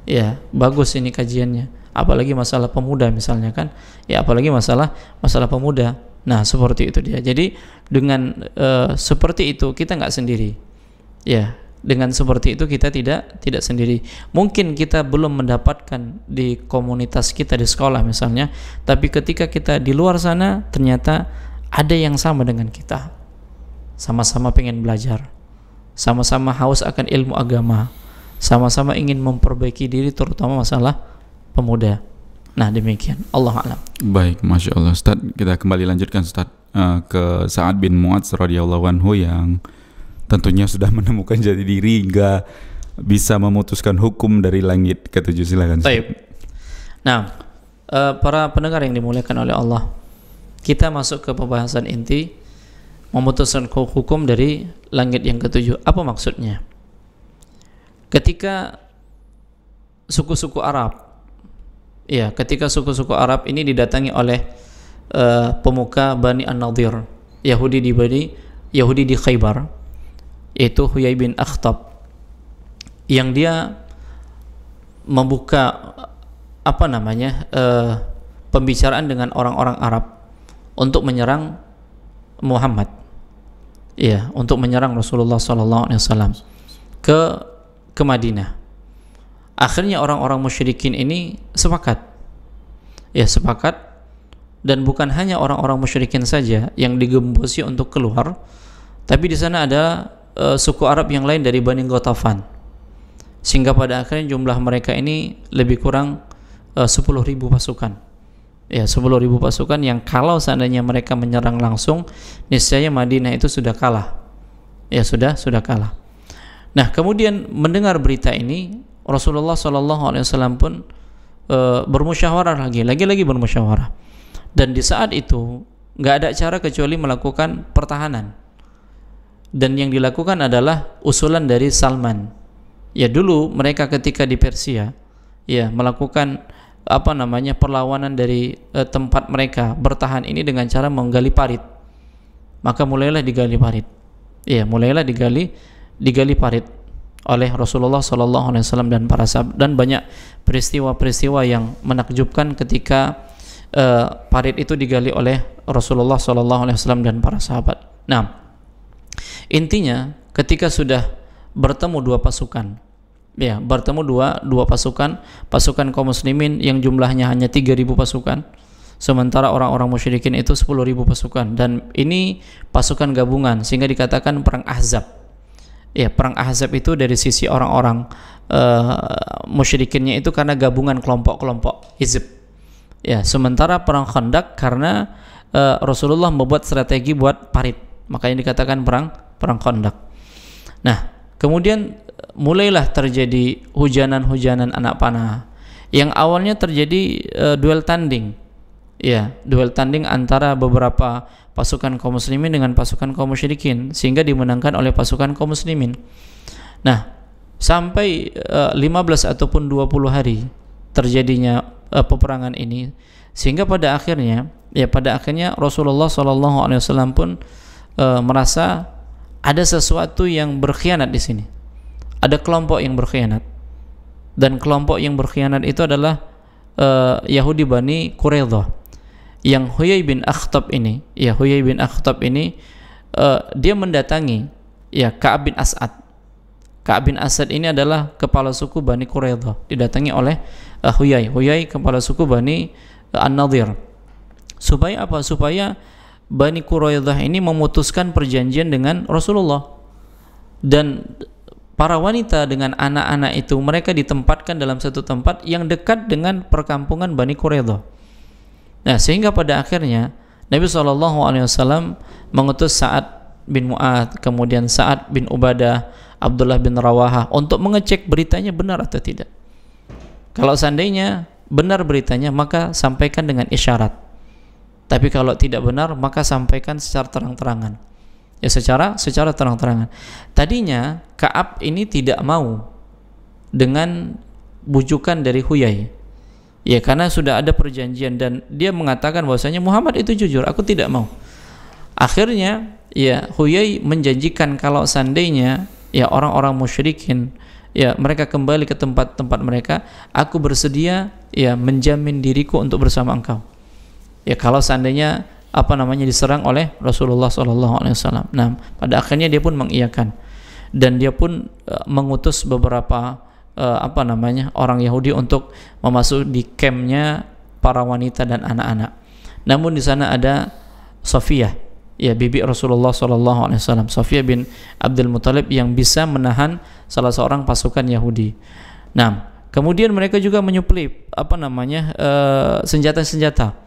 C: Ya bagus ini kajiannya. Apalagi masalah pemuda misalnya kan. Ya apalagi masalah pemuda. Nah seperti itu dia. Jadi dengan seperti itu kita nggak sendiri. Ya dengan seperti itu kita tidak sendiri. Mungkin kita belum mendapatkan di komunitas kita di sekolah misalnya, tapi ketika kita di luar sana ternyata ada yang sama dengan kita. Sama-sama pengen belajar, sama-sama haus akan ilmu agama, sama-sama ingin memperbaiki diri terutama masalah pemuda. Nah demikian, Allah a'lam.
B: Baik, Masya Allah Ustaz. Kita kembali lanjutkan Ustaz ke Sa'ad bin Mu'adz radhiyallahu anhu yang tentunya sudah menemukan jati diri hingga bisa memutuskan hukum dari langit ketujuh. Silakan Ustaz.
C: Baik. Nah para pendengar yang dimuliakan oleh Allah, kita masuk ke pembahasan inti memutuskan hukum dari langit yang ketujuh. Apa maksudnya? Ketika suku-suku Arab, ketika suku-suku Arab ini didatangi oleh pemuka Bani An-Nadir, Yahudi di Khaybar, yaitu Huyai bin Akhtab, yang dia membuka pembicaraan dengan orang-orang Arab untuk menyerang Muhammad, untuk menyerang Rasulullah SAW ke Madinah. Akhirnya orang-orang musyrikin ini sepakat, dan bukan hanya orang-orang musyrikin saja yang digembosi untuk keluar, tapi di sana ada suku Arab yang lain dari Bani Ghatafan, sehingga pada akhirnya jumlah mereka ini lebih kurang 10.000 pasukan. 10.000 pasukan yang kalau seandainya mereka menyerang langsung, niscaya Madinah itu sudah kalah. Sudah kalah. Nah, kemudian mendengar berita ini, Rasulullah SAW pun bermusyawarah lagi bermusyawarah. Dan di saat itu nggak ada cara kecuali melakukan pertahanan. Dan yang dilakukan adalah usulan dari Salman. Dulu mereka ketika di Persia, melakukan perlawanan dari tempat mereka bertahan ini dengan cara menggali parit. Maka mulailah digali parit. Digali parit oleh Rasulullah SAW dan para sahabat, dan banyak peristiwa-peristiwa yang menakjubkan ketika parit itu digali oleh Rasulullah SAW dan para sahabat. Nah, intinya ketika sudah bertemu dua pasukan, dua pasukan kaum muslimin yang jumlahnya hanya 3.000 pasukan, sementara orang-orang musyrikin itu 10.000 pasukan, dan ini pasukan gabungan sehingga dikatakan perang Ahzab. Perang Ahzab itu dari sisi orang-orang musyrikinnya itu karena gabungan kelompok-kelompok hizb. Sementara perang Khandaq karena Rasulullah membuat strategi buat parit, makanya dikatakan perang Khandaq. Nah, kemudian mulailah terjadi hujanan-hujanan anak panah yang awalnya terjadi duel tanding. Duel tanding antara beberapa pasukan kaum muslimin dengan pasukan kaum musyrikin, sehingga dimenangkan oleh pasukan kaum muslimin. Nah, sampai 15 ataupun 20 hari terjadinya peperangan ini, sehingga pada akhirnya Rasulullah SAW pun merasa ada sesuatu yang berkhianat di sini. Ada kelompok yang berkhianat. Dan kelompok yang berkhianat itu adalah Yahudi Bani Quraidah. Yang Huyai bin Akhtab ini, dia mendatangi Ka'ab bin As'ad. Ka'ab bin As'ad ini adalah kepala suku Bani Quraidah, didatangi oleh Huyai kepala suku Bani An-Nadir. Supaya apa? Supaya Bani Quraidah ini memutuskan perjanjian dengan Rasulullah. Dan para wanita dengan anak-anak itu mereka ditempatkan dalam satu tempat yang dekat dengan perkampungan Bani Quraidah. Nah, sehingga pada akhirnya Nabi SAW mengutus Sa'ad bin Mu'adz, kemudian Sa'ad bin Ubadah, Abdullah bin Rawahah untuk mengecek beritanya benar atau tidak. Kalau seandainya benar beritanya, maka sampaikan dengan isyarat. Tapi kalau tidak benar, maka sampaikan secara terang-terangan. Ya, secara terang-terangan. Tadinya Ka'ab ini tidak mau dengan bujukan dari Huyai. Ya, karena sudah ada perjanjian dan dia mengatakan bahwasanya Muhammad itu jujur, aku tidak mau. Akhirnya Huyai menjanjikan kalau seandainya orang-orang musyrikin mereka kembali ke tempat-tempat mereka, aku bersedia menjamin diriku untuk bersama engkau. Kalau seandainya diserang oleh Rasulullah SAW. Nah, pada akhirnya dia pun mengiyakan dan dia pun mengutus beberapa orang Yahudi untuk memasuk di kampnya para wanita dan anak-anak. Namun di sana ada Safiyah, bibi Rasulullah SAW, Safiyah bin Abdul Muthalib, yang bisa menahan salah seorang pasukan Yahudi. Nah, kemudian mereka juga menyuplai senjata-senjata.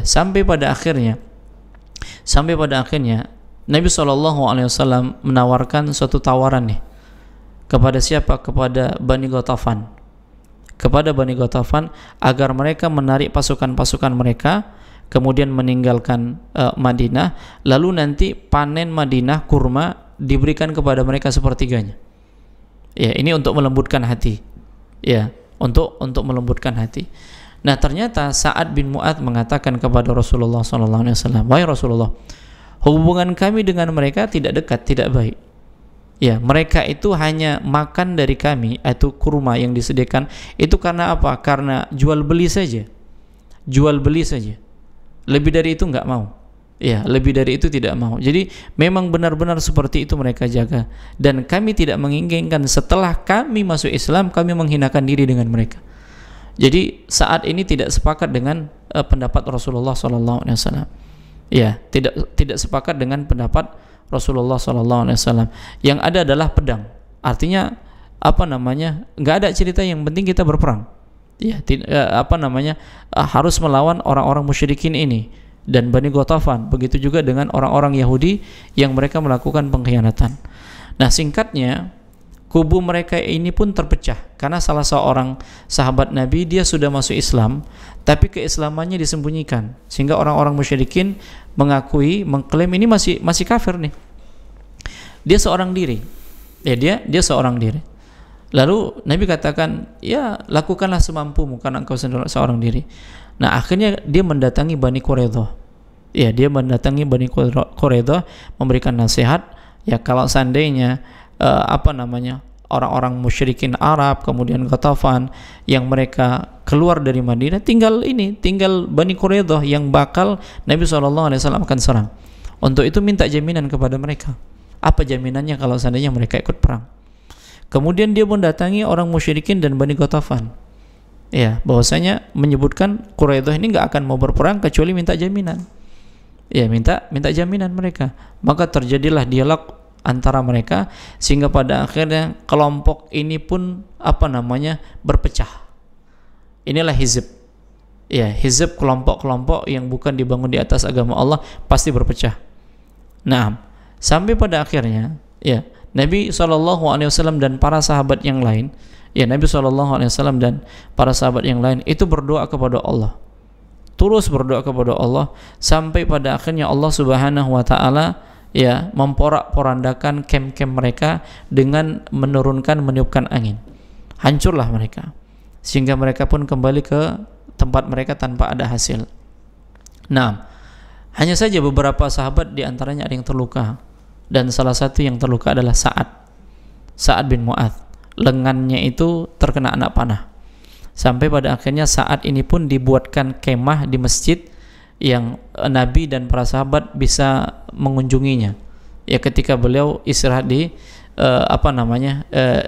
C: Sampai pada akhirnya Nabi SAW menawarkan suatu tawaran nih. Kepada siapa? Kepada Bani Ghatafan. Kepada Bani Ghatafan agar mereka menarik pasukan-pasukan mereka, kemudian meninggalkan Madinah, lalu nanti panen Madinah kurma diberikan kepada mereka sepertiganya. Ini untuk melembutkan hati. Untuk melembutkan hati. Nah, ternyata Sa'ad bin Mu'adz mengatakan kepada Rasulullah SAW, wahai Rasulullah, hubungan kami dengan mereka tidak dekat, tidak baik. Mereka itu hanya makan dari kami, itu kurma yang disediakan itu karena apa? Karena jual beli saja. Lebih dari itu enggak mau. Lebih dari itu tidak mau. Jadi memang benar-benar seperti itu mereka jaga. Dan kami tidak menginginkan setelah kami masuk Islam kami menghinakan diri dengan mereka. Jadi saat ini tidak sepakat dengan pendapat Rasulullah SAW. Tidak sepakat dengan pendapat Rasulullah SAW. Yang ada adalah pedang. Artinya nggak ada cerita, yang penting kita berperang. Harus melawan orang-orang musyrikin ini dan Bani Ghatafan. Begitu juga dengan orang-orang Yahudi yang mereka melakukan pengkhianatan. Nah, singkatnya, kubu mereka ini pun terpecah karena salah seorang sahabat Nabi dia sudah masuk Islam, tapi keislamannya disembunyikan, sehingga orang-orang musyrikin mengklaim ini masih kafir nih. Dia seorang diri. Dia seorang diri. Lalu Nabi katakan, lakukanlah semampumu karena engkau seorang diri. Nah, akhirnya dia mendatangi Bani Quraidah. Dia mendatangi Bani Quraidah memberikan nasihat, kalau seandainya orang-orang musyrikin Arab kemudian Ghatafan yang mereka keluar dari Madinah, tinggal Bani Quraidah yang bakal Nabi SAW akan serang. Untuk itu minta jaminan kepada mereka. Apa jaminannya kalau seandainya mereka ikut perang? Kemudian dia mendatangi orang musyrikin dan Bani Ghatafan, bahwasanya menyebutkan Quraidah ini nggak akan mau berperang kecuali minta jaminan. Minta jaminan mereka. Maka terjadilah dialog antara mereka, sehingga pada akhirnya kelompok ini pun berpecah. Inilah hizb. Hizb, kelompok-kelompok yang bukan dibangun di atas agama Allah pasti berpecah. Nah, sampai pada akhirnya Nabi SAW dan para sahabat yang lain, Nabi SAW dan para sahabat yang lain itu berdoa kepada Allah, terus berdoa kepada Allah, sampai pada akhirnya Allah Subhanahu wa Ta'ala memporak-porandakan kem-kem mereka dengan meniupkan angin. Hancurlah mereka, sehingga mereka pun kembali ke tempat mereka tanpa ada hasil. Nah, hanya saja beberapa sahabat diantaranya ada yang terluka. dan salah satu yang terluka adalah Sa'ad bin Mu'adz. Lengannya itu terkena anak panah. Sampai pada akhirnya Sa'ad ini pun dibuatkan kemah di masjid yang Nabi dan para sahabat bisa mengunjunginya. Ya, ketika beliau istirahat di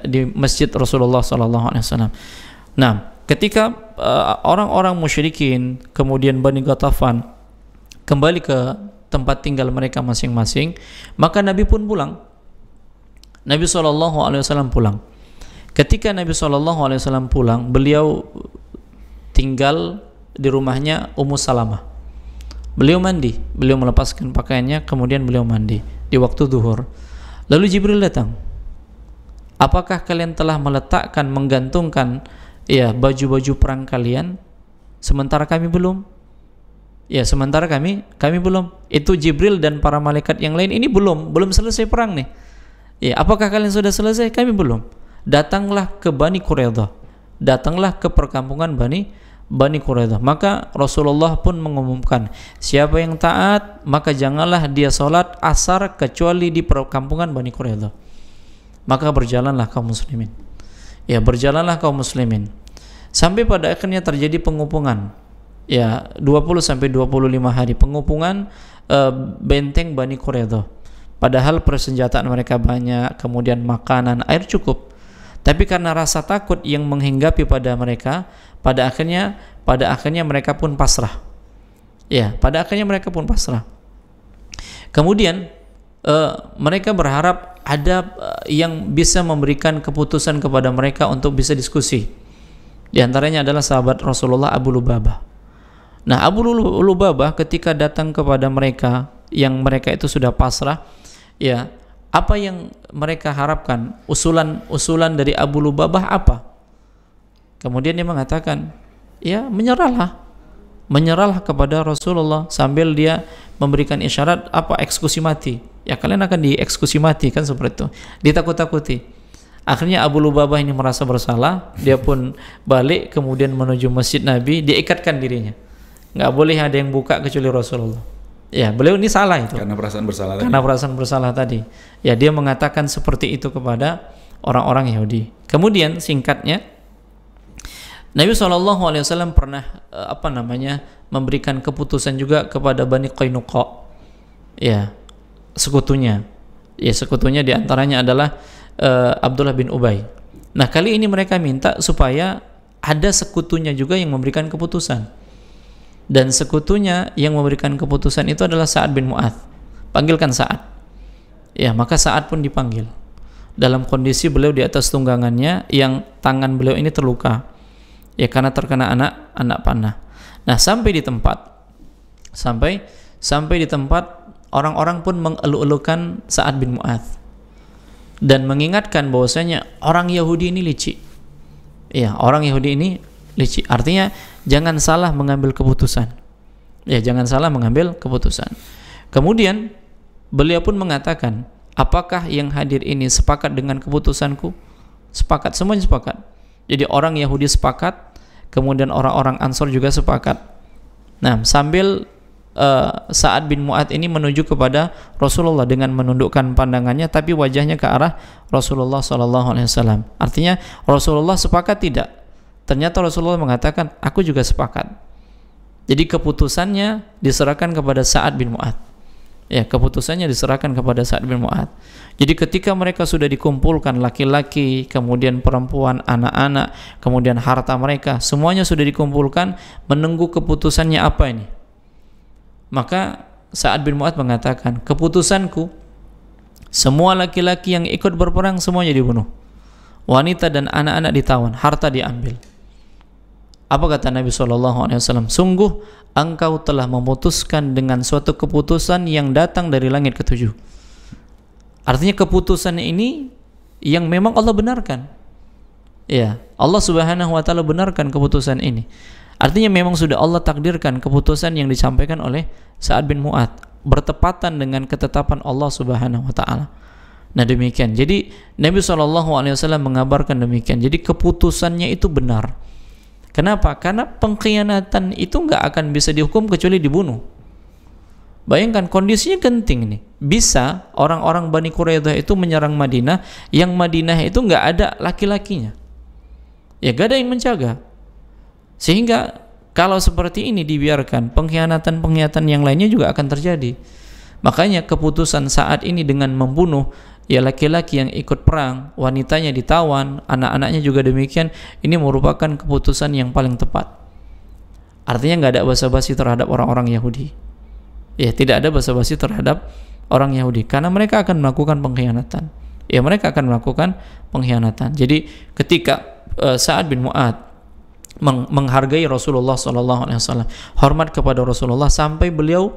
C: di masjid Rasulullah SAW. Nah, ketika orang-orang musyrikin kemudian Bani Ghatafan kembali ke tempat tinggal mereka masing-masing, maka Nabi pun pulang. Nabi SAW pulang. Ketika Nabi SAW pulang, beliau tinggal di rumahnya Ummu Salamah. Beliau mandi, beliau melepaskan pakaiannya, kemudian beliau mandi di waktu zuhur. Lalu Jibril datang. Apakah kalian telah meletakkan, menggantungkan baju-baju perang kalian, sementara kami belum? Ya, sementara kami belum. Itu Jibril dan para malaikat yang lain ini belum selesai perang nih. Ya, apakah kalian sudah selesai? Kami belum. Datanglah ke Bani Quraidah, datanglah ke perkampungan Bani Quraidah. Maka Rasulullah pun mengumumkan, siapa yang taat maka janganlah dia sholat asar kecuali di perkampungan Bani Quraidah. Maka berjalanlah kaum muslimin. Ya, berjalanlah kaum muslimin sampai pada akhirnya terjadi pengupungan. Ya, 20 sampai 25 hari pengupungan benteng Bani Quraidah. Padahal persenjataan mereka banyak, kemudian makanan, air cukup. Tapi karena rasa takut yang menghinggapi pada mereka, pada akhirnya mereka pun pasrah. Ya, pada akhirnya mereka pun pasrah. Kemudian mereka berharap ada yang bisa memberikan keputusan kepada mereka untuk bisa diskusi. Di antaranya adalah sahabat Rasulullah Abu Lubabah. Nah, Abu Lubabah ketika datang kepada mereka yang mereka itu sudah pasrah, ya, apa yang mereka harapkan, usulan dari Abu Lubabah apa? Kemudian dia mengatakan, ya, menyerahlah kepada Rasulullah, sambil dia memberikan isyarat eksekusi mati. Ya, kalian akan dieksekusi mati, kan seperti itu, ditakut-takuti. Akhirnya Abu Lubabah ini merasa bersalah, dia pun balik kemudian menuju masjid Nabi, dia ikatkan dirinya, nggak boleh ada yang buka kecuali Rasulullah. Ya, beliau ini salah itu. Karena perasaan bersalah tadi. Ya, dia mengatakan seperti itu kepada orang-orang Yahudi. Kemudian singkatnya, Nabi SAW pernah memberikan keputusan juga kepada Bani Qainuqa. Ya, sekutunya. Ya, sekutunya diantaranya adalah Abdullah bin Ubay. Nah, kali ini mereka minta supaya ada sekutunya juga yang memberikan keputusan. Dan sekutunya yang memberikan keputusan itu adalah Sa'ad bin Mu'adz. Panggilkan Sa'ad. Ya, maka Sa'ad pun dipanggil. Dalam kondisi beliau di atas tunggangannya yang tangan beliau ini terluka. Ya, karena terkena anak panah. Nah, sampai di tempat orang-orang pun mengeluh-elukan Sa'ad bin Mu'adz dan mengingatkan bahwasanya orang Yahudi ini licik. Ya, orang Yahudi ini licik. Artinya jangan salah mengambil keputusan. Ya, jangan salah mengambil keputusan. Kemudian beliau pun mengatakan, apakah yang hadir ini sepakat dengan keputusanku? Sepakat, semuanya sepakat. Jadi orang Yahudi sepakat, kemudian orang-orang Ansor juga sepakat. Nah, sambil Sa'ad bin Mu'adz ini menuju kepada Rasulullah dengan menundukkan pandangannya, tapi wajahnya ke arah Rasulullah SAW. Artinya Rasulullah sepakat tidak? Ternyata Rasulullah mengatakan, aku juga sepakat. Jadi keputusannya diserahkan kepada Sa'ad bin Mu'adz. Ya, keputusannya diserahkan kepada Sa'ad bin Mu'adz. Jadi ketika mereka sudah dikumpulkan, laki-laki, kemudian perempuan, anak-anak, kemudian harta mereka, semuanya sudah dikumpulkan, menunggu keputusannya apa ini? Maka Sa'ad bin Mu'adz mengatakan, keputusanku, semua laki-laki yang ikut berperang semuanya dibunuh, wanita dan anak-anak ditawan, harta diambil. Apa kata Nabi SAW? Sungguh engkau telah memutuskan dengan suatu keputusan yang datang dari langit ketujuh. Artinya keputusan ini yang memang Allah benarkan. Ya, Allah Subhanahu wa taala benarkan keputusan ini. Artinya memang sudah Allah takdirkan keputusan yang disampaikan oleh Sa'ad bin Mu'adz bertepatan dengan ketetapan Allah Subhanahu wa taala. Nah, demikian. Jadi Nabi SAW mengabarkan demikian. Jadi keputusannya itu benar. Kenapa? Karena pengkhianatan itu nggak akan bisa dihukum kecuali dibunuh. Bayangkan kondisinya genting nih. Bisa orang-orang Bani Quraidah itu menyerang Madinah, yang Madinah itu nggak ada laki-lakinya. Ya gak ada yang menjaga. Sehingga kalau seperti ini dibiarkan, pengkhianatan-pengkhianatan yang lainnya juga akan terjadi. Makanya keputusan saat ini dengan membunuh ya laki-laki yang ikut perang, wanitanya ditawan, anak-anaknya juga demikian, ini merupakan keputusan yang paling tepat. Artinya nggak ada basa-basi terhadap orang-orang Yahudi. Ya, tidak ada basa-basi terhadap orang Yahudi karena mereka akan melakukan pengkhianatan. Ya, mereka akan melakukan pengkhianatan. Jadi ketika Sa'ad bin Mu'adz menghargai Rasulullah SAW, hormat kepada Rasulullah sampai beliau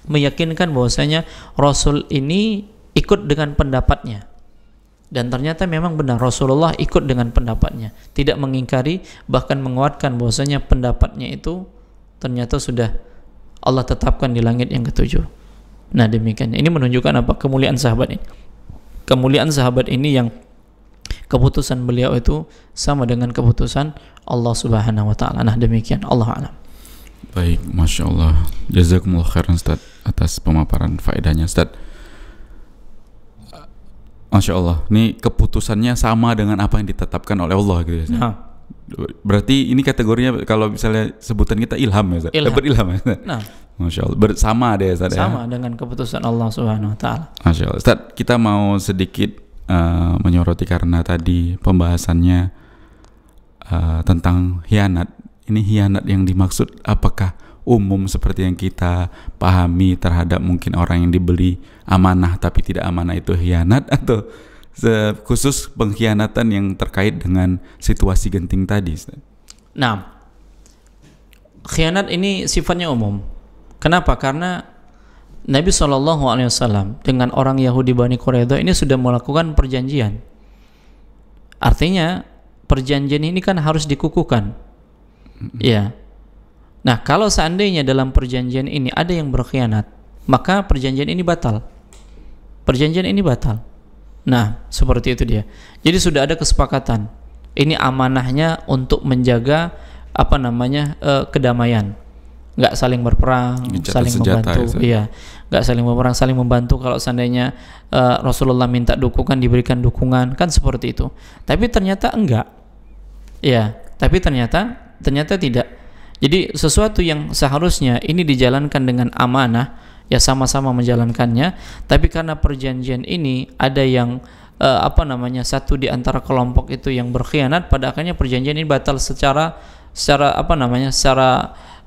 C: meyakinkan bahwasanya Rasul ini ikut dengan pendapatnya, dan ternyata memang benar Rasulullah ikut dengan pendapatnya, tidak mengingkari, bahkan menguatkan bahwasanya pendapatnya itu ternyata sudah Allah tetapkan di langit yang ketujuh. Nah demikian, ini menunjukkan apa? Kemuliaan sahabat ini, kemuliaan sahabat ini yang keputusan beliau itu sama dengan keputusan Allah Subhanahu wa taala. Nah demikian, Allah a'lam.
B: Baik, Masya Allah. Jazakumullah khairan Ustaz atas pemaparan faedahnya Ustaz. Masya Allah, ini keputusannya sama dengan apa yang ditetapkan oleh Allah gitu ya Ustaz.
C: Nah,
B: berarti ini kategorinya kalau misalnya sebutan kita ilham ya Ustaz.
C: Ilham.
B: Dapat ilham ya Ustaz.
C: nah
B: Masya Allah, bersama deh Ustaz ya.
C: sama dengan keputusan Allah Subhanahu wa taala.
B: Masya Allah. Ustaz, kita mau sedikit menyoroti karena tadi pembahasannya tentang khianat. Ini khianat yang dimaksud apakah umum seperti yang kita pahami terhadap mungkin orang yang dibeli amanah tapi tidak amanah itu khianat, atau khusus pengkhianatan yang terkait dengan situasi genting tadi Ustaz?
C: Nah, khianat ini sifatnya umum. Kenapa? Karena Nabi SAW dengan orang Yahudi Bani Quraidah ini sudah melakukan perjanjian. Artinya perjanjian ini kan harus dikukuhkan. Ya. Nah, kalau seandainya dalam perjanjian ini ada yang berkhianat, maka perjanjian ini batal. Perjanjian ini batal. Nah, seperti itu dia. Jadi sudah ada kesepakatan. Ini amanahnya untuk menjaga kedamaian. Nggak saling berperang, saling membantu. Iya, nggak saling berperang, saling membantu. Kalau seandainya Rasulullah minta dukungan, diberikan dukungan, kan seperti itu. Tapi ternyata enggak. Ya, tapi ternyata tidak. Jadi sesuatu yang seharusnya ini dijalankan dengan amanah, ya sama-sama menjalankannya, tapi karena perjanjian ini ada yang satu di antara kelompok itu yang berkhianat, pada akhirnya perjanjian ini batal secara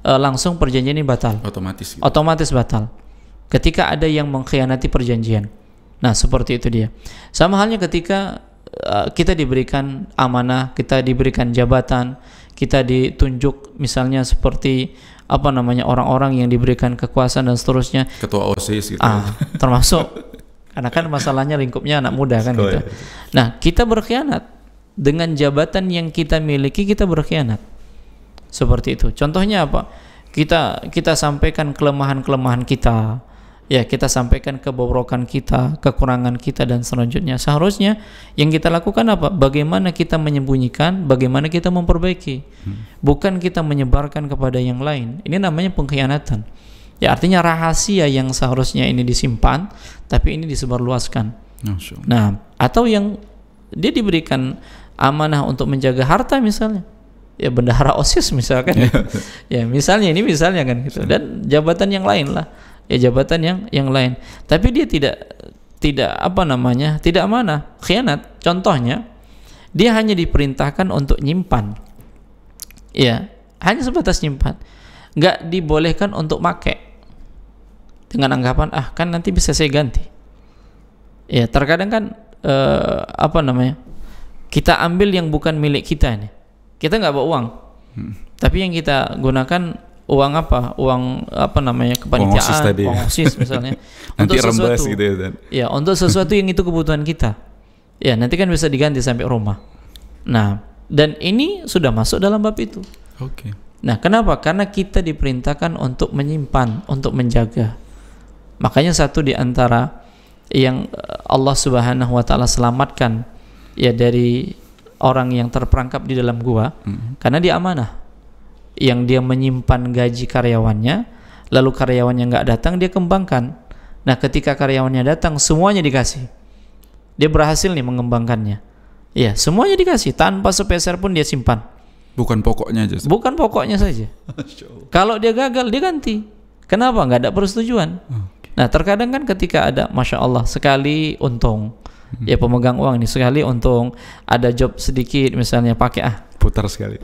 C: langsung. Perjanjian ini batal. Otomatis batal. Ketika ada yang mengkhianati perjanjian. Nah, seperti itu dia. Sama halnya ketika kita diberikan amanah, kita diberikan jabatan, kita ditunjuk misalnya seperti orang-orang yang diberikan kekuasaan dan seterusnya,
B: ketua OSIS gitu.
C: Termasuk karena kan masalahnya lingkupnya anak muda kan gitu. Nah, kita berkhianat dengan jabatan yang kita miliki, kita berkhianat. Seperti itu. Contohnya apa? Kita sampaikan kelemahan-kelemahan kita. Ya, kita sampaikan kebobrokan kita, kekurangan kita dan selanjutnya. Seharusnya yang kita lakukan apa? Bagaimana kita menyembunyikan, bagaimana kita memperbaiki. Bukan kita menyebarkan kepada yang lain. Ini namanya pengkhianatan. Ya, artinya rahasia yang seharusnya ini disimpan, tapi ini disebarluaskan. Nah, atau yang dia diberikan amanah untuk menjaga harta misalnya. Ya, bendahara OSIS misalkan. Ya, misalnya kan gitu. Dan jabatan yang lain lah. Ya, jabatan yang lain, tapi dia tidak amanah, khianat. Contohnya, dia hanya diperintahkan untuk nyimpan, ya, hanya sebatas nyimpan, nggak dibolehkan untuk make dengan anggapan kan nanti bisa saya ganti. Ya, terkadang kan kita ambil yang bukan milik kita nih, kita nggak bawa uang, tapi yang kita gunakan uang kepanitiaan, uang OSIS misalnya.
B: Nanti rembas gitu ya.
C: Ya, untuk sesuatu yang itu kebutuhan kita. Ya, nanti kan bisa diganti sampai rumah. Nah, dan ini sudah masuk dalam bab itu.
B: Oke.
C: Nah, kenapa? Karena kita diperintahkan untuk menyimpan, untuk menjaga. Makanya satu di antara yang Allah Subhanahu wa taala selamatkan ya dari orang yang terperangkap di dalam gua, karena dia amanah. Yang dia menyimpan gaji karyawannya, lalu karyawannya nggak datang, dia kembangkan. Nah, ketika karyawannya datang, semuanya dikasih. Dia berhasil nih mengembangkannya. Ya, semuanya dikasih, tanpa sepeser pun dia simpan.
B: Bukan pokoknya aja.
C: Bukan pokoknya saja. Kalau dia gagal, dia ganti. Kenapa? Nggak ada persetujuan. Nah, terkadang kan ketika ada, Masya Allah, sekali untung, ya pemegang uang ini sekali untung, ada job sedikit misalnya, pakai
B: putar sekali,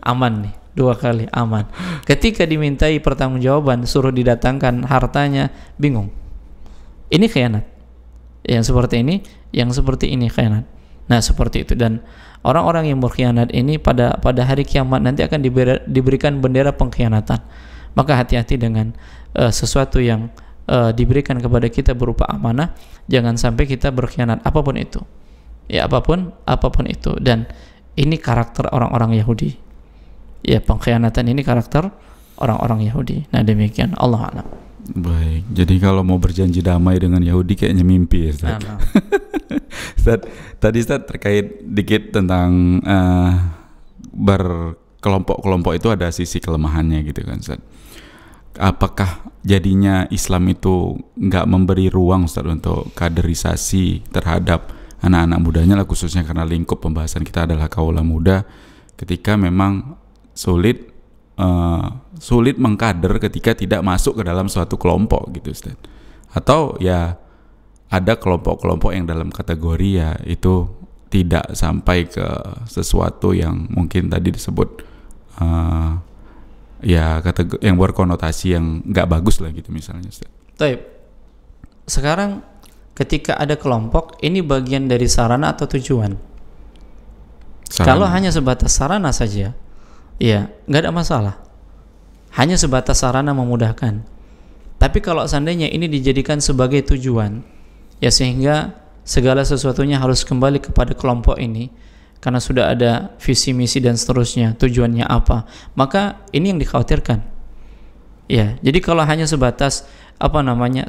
C: aman nih, 2 kali aman. Ketika dimintai pertanggungjawaban, suruh didatangkan hartanya, bingung. Ini khianat. Yang seperti ini khianat. Nah, seperti itu. Dan orang-orang yang berkhianat ini pada hari kiamat nanti akan diberikan bendera pengkhianatan. Maka hati-hati dengan sesuatu yang diberikan kepada kita berupa amanah. Jangan sampai kita berkhianat apapun itu. Ya, apapun itu. Dan ini karakter orang-orang Yahudi. Ya, pengkhianatan ini karakter orang-orang Yahudi. Nah, demikian, Allah a'lam.
B: Baik, jadi kalau mau berjanji damai dengan Yahudi kayaknya mimpi ya, Ustaz. Ustaz, tadi Ustaz terkait dikit tentang berkelompok-kelompok itu ada sisi kelemahannya gitu kan, Ustaz. Apakah jadinya Islam itu nggak memberi ruang, Ustaz, untuk kaderisasi terhadap anak-anak mudanya lah, khususnya karena lingkup pembahasan kita adalah kaula muda, ketika memang sulit mengkader ketika tidak masuk ke dalam suatu kelompok gitu, Ustaz. Atau ya ada kelompok-kelompok yang dalam kategori ya itu tidak sampai ke sesuatu yang mungkin tadi disebut ya kategori yang berkonotasi yang nggak bagus lah gitu misalnya, Ustaz.
C: Baik. Sekarang ketika ada kelompok, ini bagian dari sarana atau tujuan? Kalau hanya sebatas sarana saja, ya nggak ada masalah, hanya sebatas sarana memudahkan. Tapi kalau seandainya ini dijadikan sebagai tujuan, ya sehingga segala sesuatunya harus kembali kepada kelompok ini, karena sudah ada visi misi dan seterusnya, tujuannya apa, maka ini yang dikhawatirkan. Ya, jadi kalau hanya sebatas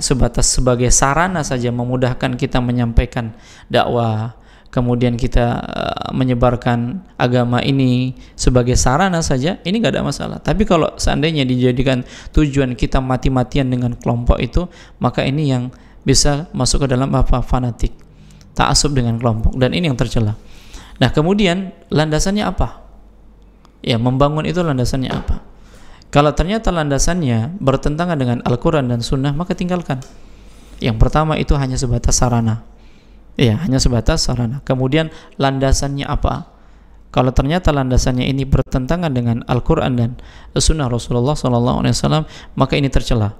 C: sebatas sebagai sarana saja memudahkan kita menyampaikan dakwah, kemudian kita menyebarkan agama ini sebagai sarana saja, ini nggak ada masalah. Tapi kalau seandainya dijadikan tujuan kita mati-matian dengan kelompok itu, maka ini yang bisa masuk ke dalam fanatik, ta'assub dengan kelompok, dan ini yang tercela. Nah, kemudian landasannya apa? Ya, membangun itu landasannya apa? Kalau ternyata landasannya bertentangan dengan Al-Quran dan Sunnah, maka tinggalkan. Yang pertama itu hanya sebatas sarana. Ya, hanya sebatas sarana. Kemudian landasannya apa? Kalau ternyata landasannya ini bertentangan dengan Al-Quran dan Sunnah Rasulullah SAW, maka ini tercela.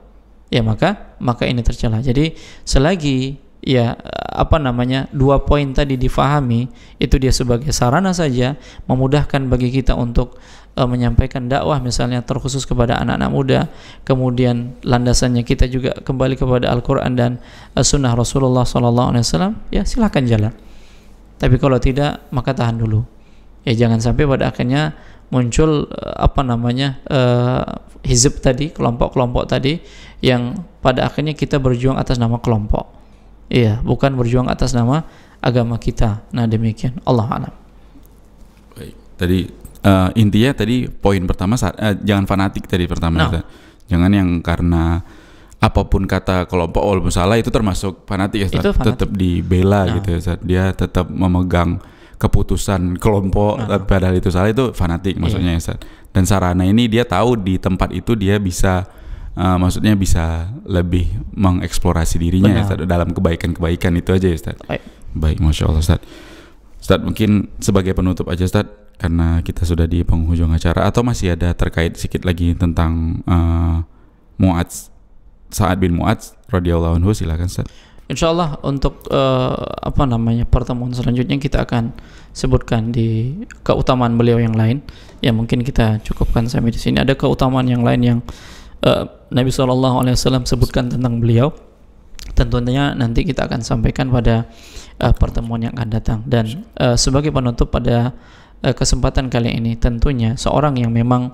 C: Ya, maka ini tercela. Jadi selagi ya 2 poin tadi difahami, itu dia sebagai sarana saja, memudahkan bagi kita untuk menyampaikan dakwah misalnya terkhusus kepada anak-anak muda, kemudian landasannya kita juga kembali kepada Al-Quran dan Sunnah Rasulullah SAW, ya silahkan jalan. Tapi kalau tidak, maka tahan dulu. Ya, jangan sampai pada akhirnya muncul hizb tadi, kelompok-kelompok tadi, yang pada akhirnya kita berjuang atas nama kelompok. Iya, bukan berjuang atas nama agama kita. Nah, demikian. Allah a'lam.
B: Baik. Tadi intinya tadi poin pertama jangan fanatik tadi pertama. No. Jangan yang karena apapun kata kelompok walaupun salah itu termasuk fanatik ya, tetap dibela gitu ya. Dia tetap memegang keputusan kelompok padahal itu salah, itu fanatik maksudnya ya. Dan sarana ini dia tahu di tempat itu dia bisa maksudnya bisa lebih mengeksplorasi dirinya ya, Ustaz, dalam kebaikan-kebaikan itu aja ya, Ustaz. Baik, Masya Allah, Ustaz. Ustaz, mungkin sebagai penutup aja, Ustaz, karena kita sudah di penghujung acara, atau masih ada terkait sedikit lagi tentang Sa'ad bin Mu'adz radhiyallahu anhu, silakan, Ustaz.
C: Insyaallah untuk pertemuan selanjutnya kita akan sebutkan di keutamaan beliau yang lain. Ya, mungkin kita cukupkan sampai di sini. Ada keutamaan yang lain yang Nabi SAW sebutkan tentang beliau. Tentunya nanti kita akan sampaikan pada pertemuan yang akan datang. Dan sebagai penutup pada kesempatan kali ini, tentunya seorang yang memang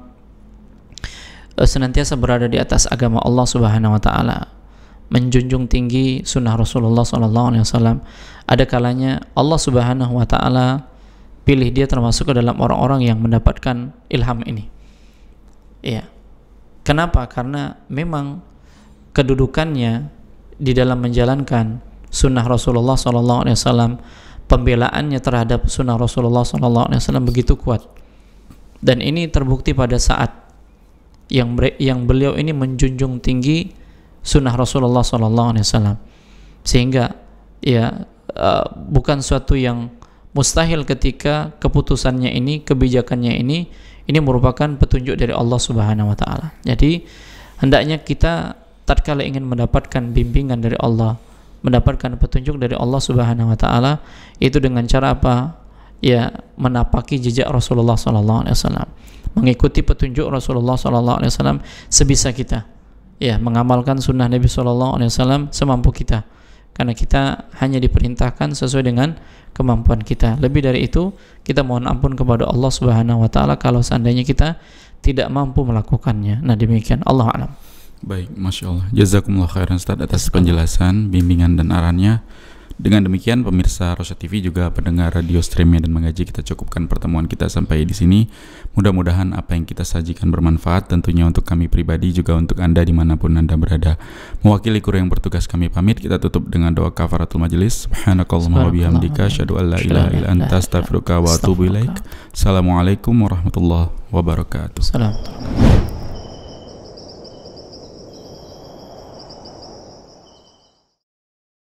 C: senantiasa berada di atas agama Allah Subhanahu wa taala, menjunjung tinggi sunnah Rasulullah SAW, ada kalanya Allah Subhanahu wa taala pilih dia termasuk ke dalam orang-orang yang mendapatkan ilham ini. Iya. Kenapa? Karena memang kedudukannya di dalam menjalankan sunnah Rasulullah SAW, pembelaannya terhadap sunnah Rasulullah SAW begitu kuat. Dan ini terbukti pada saat yang beliau ini menjunjung tinggi sunnah Rasulullah SAW, sehingga ya bukan suatu yang mustahil ketika keputusannya ini, kebijakannya ini merupakan petunjuk dari Allah Subhanahu wa taala. Jadi hendaknya kita tatkala ingin mendapatkan bimbingan dari Allah, mendapatkan petunjuk dari Allah Subhanahu wa taala, itu dengan cara apa? Ya, menapaki jejak Rasulullah sallallahu alaihi wasallam, mengikuti petunjuk Rasulullah sallallahu alaihi wasallam sebisa kita. Ya, mengamalkan sunnah Nabi sallallahu alaihi wasallam semampu kita. Karena kita hanya diperintahkan sesuai dengan kemampuan kita. Lebih dari itu, kita mohon ampun kepada Allah Subhanahu wa taala kalau seandainya kita tidak mampu melakukannya. Nah, demikian, Allah a'lam.
B: Baik, Masya Allah. Jazakumullah khairan Ustaz atas penjelasan, bimbingan dan arahannya. Dengan demikian pemirsa Rosyad TV juga pendengar radio streaming dan mengaji, kita cukupkan pertemuan kita sampai di sini. Mudah-mudahan apa yang kita sajikan bermanfaat tentunya untuk kami pribadi, juga untuk Anda dimanapun Anda berada. Mewakili kru yang bertugas kami pamit, kita tutup dengan doa kafaratul majelis. Subhanakallahumma wa bihamdika asyhadu an la ilaha illa anta astaghfiruka wa atubu ilaik. Assalamualaikum warahmatullahi wabarakatuh.
C: Assalamualaikum.